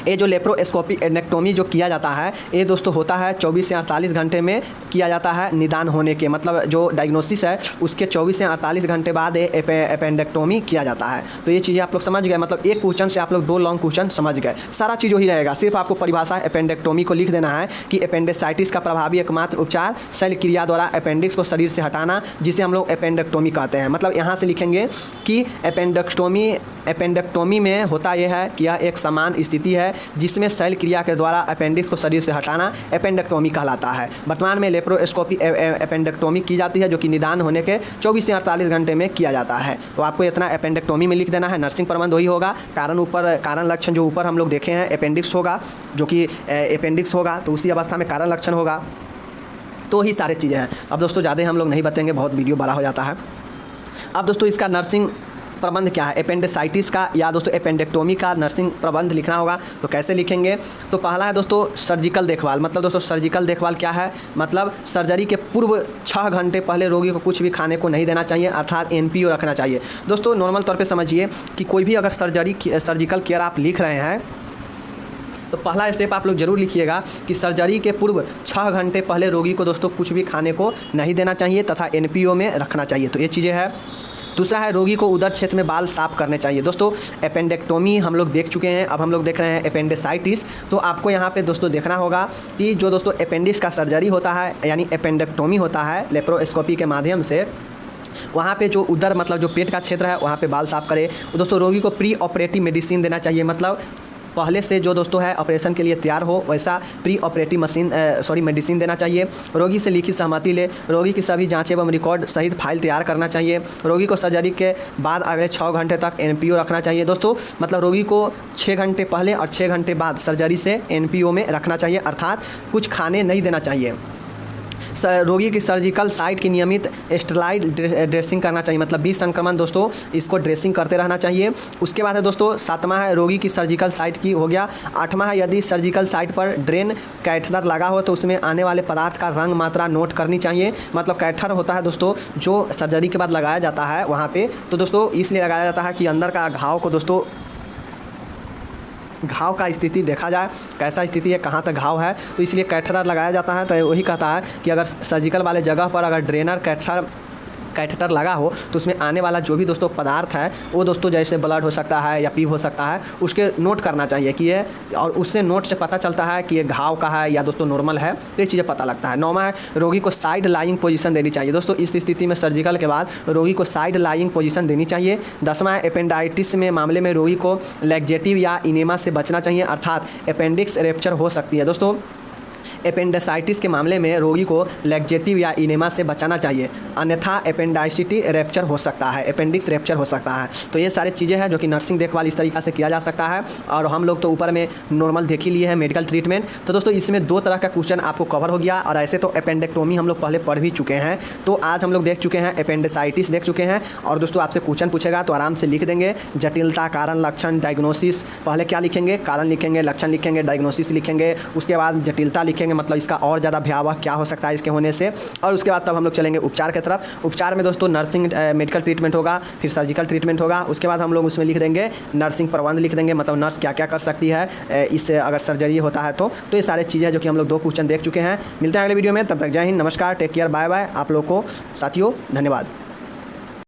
ये जो लेप्रोस्कोपी एनेक्टोमी जो किया जाता है ये दोस्तों होता है 24 से 48 घंटे में किया जाता है निदान होने के, मतलब जो डायग्नोसिस है उसके 24 से 48 घंटे बाद ये अपेंडेक्टोमी किया जाता है। तो ये चीज़ें आप लोग समझ गए, मतलब एक क्वेश्चन से आप लोग 2 लॉन्ग क्वेश्चन समझ गए। सारा चीज़ वही रहेगा, सिर्फ आपको परिभाषा अपेंडेक्टोमी को लिख देना है कि अपेंडिसाइटिस का प्रभावी एकमात्र उपचार शल्य क्रिया द्वारा अपेंडिक्स को शरीर से हटाना, जिसे हम लोग अपेंडेक्टोमी कहते हैं। मतलब यहाँ से लिखेंगे कि अपेंडेक्टोमी में होता यह है कि यह एक समान स्थिति है जिसमें शल्य क्रिया के द्वारा अपेंडिक्स को शरीर से हटाना अपेंडेक्टोमी कहलाता है। वर्तमान में लेप्रोस्कोपी अपेंडेक्टोमी की जाती है, जो कि निदान होने के 24 से 48 घंटे में किया जाता है। तो आपको इतना अपेंडेक्टोमी में लिख देना है। नर्सिंग प्रबंध वही होगा, कारण लक्षण जो ऊपर हम लोग देखे हैं अपेंडिक्स होगा, जो कि अपेंडिक्स होगा तो उसी अवस्था में कारण लक्षण होगा। तो ही सारी चीज़ें हैं। अब दोस्तों ज़्यादा हम लोग नहीं बताएंगे, बहुत वीडियो बड़ा हो जाता है। अब दोस्तों इसका नर्सिंग प्रबंध क्या है, अपेंडिसाइटिस का या दोस्तों अपेंडेक्टोमी का नर्सिंग प्रबंध लिखना होगा। तो कैसे लिखेंगे? तो पहला है दोस्तों सर्जिकल देखभाल। मतलब दोस्तों सर्जिकल देखभाल क्या है? मतलब सर्जरी के पूर्व 6 घंटे पहले रोगी को कुछ भी खाने को नहीं देना चाहिए, अर्थात NPO रखना चाहिए। दोस्तों नॉर्मल तौर पे समझिए कि कोई भी अगर सर्जिकल केयर आप लिख रहे हैं तो पहला स्टेप आप लोग जरूर लिखिएगा कि सर्जरी के पूर्व 6 घंटे पहले रोगी को दोस्तों कुछ भी खाने को नहीं देना चाहिए तथा NPO में रखना चाहिए। तो ये चीज़ें हैं। दूसरा है रोगी को उदर क्षेत्र में बाल साफ करने चाहिए। दोस्तों अपेंडेक्टोमी हम लोग देख चुके हैं, अब हम लोग देख रहे हैं अपेंडिसाइटिस। तो आपको यहाँ पे दोस्तों देखना होगा कि जो दोस्तों अपेंडिक्स का सर्जरी होता है यानी अपेंडेक्टोमी होता है लेप्रोस्कोपी के माध्यम से, वहाँ पे जो उधर मतलब जो पेट का क्षेत्र है वहाँ पे बाल साफ करे। दोस्तों रोगी को प्री ऑपरेटिव मेडिसिन देना चाहिए, मतलब पहले से जो दोस्तों है ऑपरेशन के लिए तैयार हो वैसा प्री ऑपरेटिव मेडिसिन देना चाहिए। रोगी से लिखित सहमति ले। रोगी की सभी जांच एवं रिकॉर्ड सहित फाइल तैयार करना चाहिए। रोगी को सर्जरी के बाद अगले 6 घंटे तक एनपीओ रखना चाहिए। दोस्तों मतलब रोगी को 6 घंटे पहले और 6 घंटे बाद सर्जरी से एनपीओ में रखना चाहिए, अर्थात कुछ खाने नहीं देना चाहिए। रोगी की सर्जिकल साइट की नियमित स्टेरॉइड ड्रेसिंग करना चाहिए, मतलब बीच संक्रमण दोस्तों इसको ड्रेसिंग करते रहना चाहिए। उसके बाद है दोस्तों 7वां है रोगी की सर्जिकल साइट की हो गया। 8वां है यदि सर्जिकल साइट पर ड्रेन कैथेटर लगा हो तो उसमें आने वाले पदार्थ का रंग मात्रा नोट करनी चाहिए। मतलब कैथेटर होता है दोस्तों जो सर्जरी के बाद लगाया जाता है वहाँ पे, तो दोस्तों इसलिए लगाया जाता है कि अंदर का घाव को दोस्तों घाव का स्थिति देखा जाए कैसा स्थिति है, कहाँ तक घाव है, तो इसलिए कैथेटर लगाया जाता है। तो वही कहता है कि अगर सर्जिकल वाले जगह पर अगर ड्रेनर कैथेटर लगा हो तो उसमें आने वाला जो भी दोस्तों पदार्थ है वो दोस्तों जैसे ब्लड हो सकता है या पी हो सकता है, उसके नोट करना चाहिए कि ये, और उससे नोट से पता चलता है कि ये घाव का है या दोस्तों नॉर्मल है, तो ये चीज़ें पता लगता है। 9वां है रोगी को साइड लाइंग पोजीशन देनी चाहिए। दोस्तों इस स्थिति में सर्जिकल के बाद रोगी को साइड लाइंग पोजीशन देनी चाहिए। 10वां है अपेंडाइटिस में मामले में रोगी को लैक्जेटिव या इनेमा से बचना चाहिए, अर्थात अपेंडिक्स रैप्चर हो सकती है। दोस्तों अपेंडिसाइटिस के मामले में रोगी को लैक्जेटिव या इनेमा से बचाना चाहिए, अन्यथा अपेंडाइसिटी रैप्चर हो सकता है, अपेंडिक्स रैप्चर हो सकता है। तो ये सारी चीज़ें हैं जो कि नर्सिंग देखभाल इस तरीक़ा से किया जा सकता है। और हम लोग तो ऊपर में नॉर्मल देख ही लिए हैं मेडिकल ट्रीटमेंट। तो दोस्तों इसमें 2 तरह का क्वेश्चन आपको कवर हो गया, और ऐसे तो अपेंडेक्टोमी हम लोग पहले पढ़ भी चुके हैं। तो आज हम लोग देख चुके हैं अपेंडिसाइटिस देख चुके हैं। और दोस्तों आपसे क्वेश्चन पूछेगा तो आराम से लिख देंगे, जटिलता, कारण, लक्षण, डायग्नोसिस। पहले क्या लिखेंगे? कारण लिखेंगे, लक्षण लिखेंगे, डायग्नोसिस लिखेंगे, उसके बाद जटिलता लिखेंगे, मतलब इसका और ज़्यादा भयावह क्या हो सकता है इसके होने से। और उसके बाद तब हम लोग चलेंगे उपचार की तरफ। उपचार में दोस्तों नर्सिंग मेडिकल ट्रीटमेंट होगा, फिर सर्जिकल ट्रीटमेंट होगा। उसके बाद हम लोग उसमें लिख देंगे नर्सिंग प्रबंध लिख देंगे, मतलब नर्स क्या क्या कर सकती है इससे अगर सर्जरी होता है तो ये सारी चीज़ें जो कि हम लोग 2 क्वेश्चन देख चुके हैं। मिलते हैं अगले वीडियो में, तब तक जय हिंद, नमस्कार, टेक केयर, बाय बाय। आप लोग को साथियों धन्यवाद।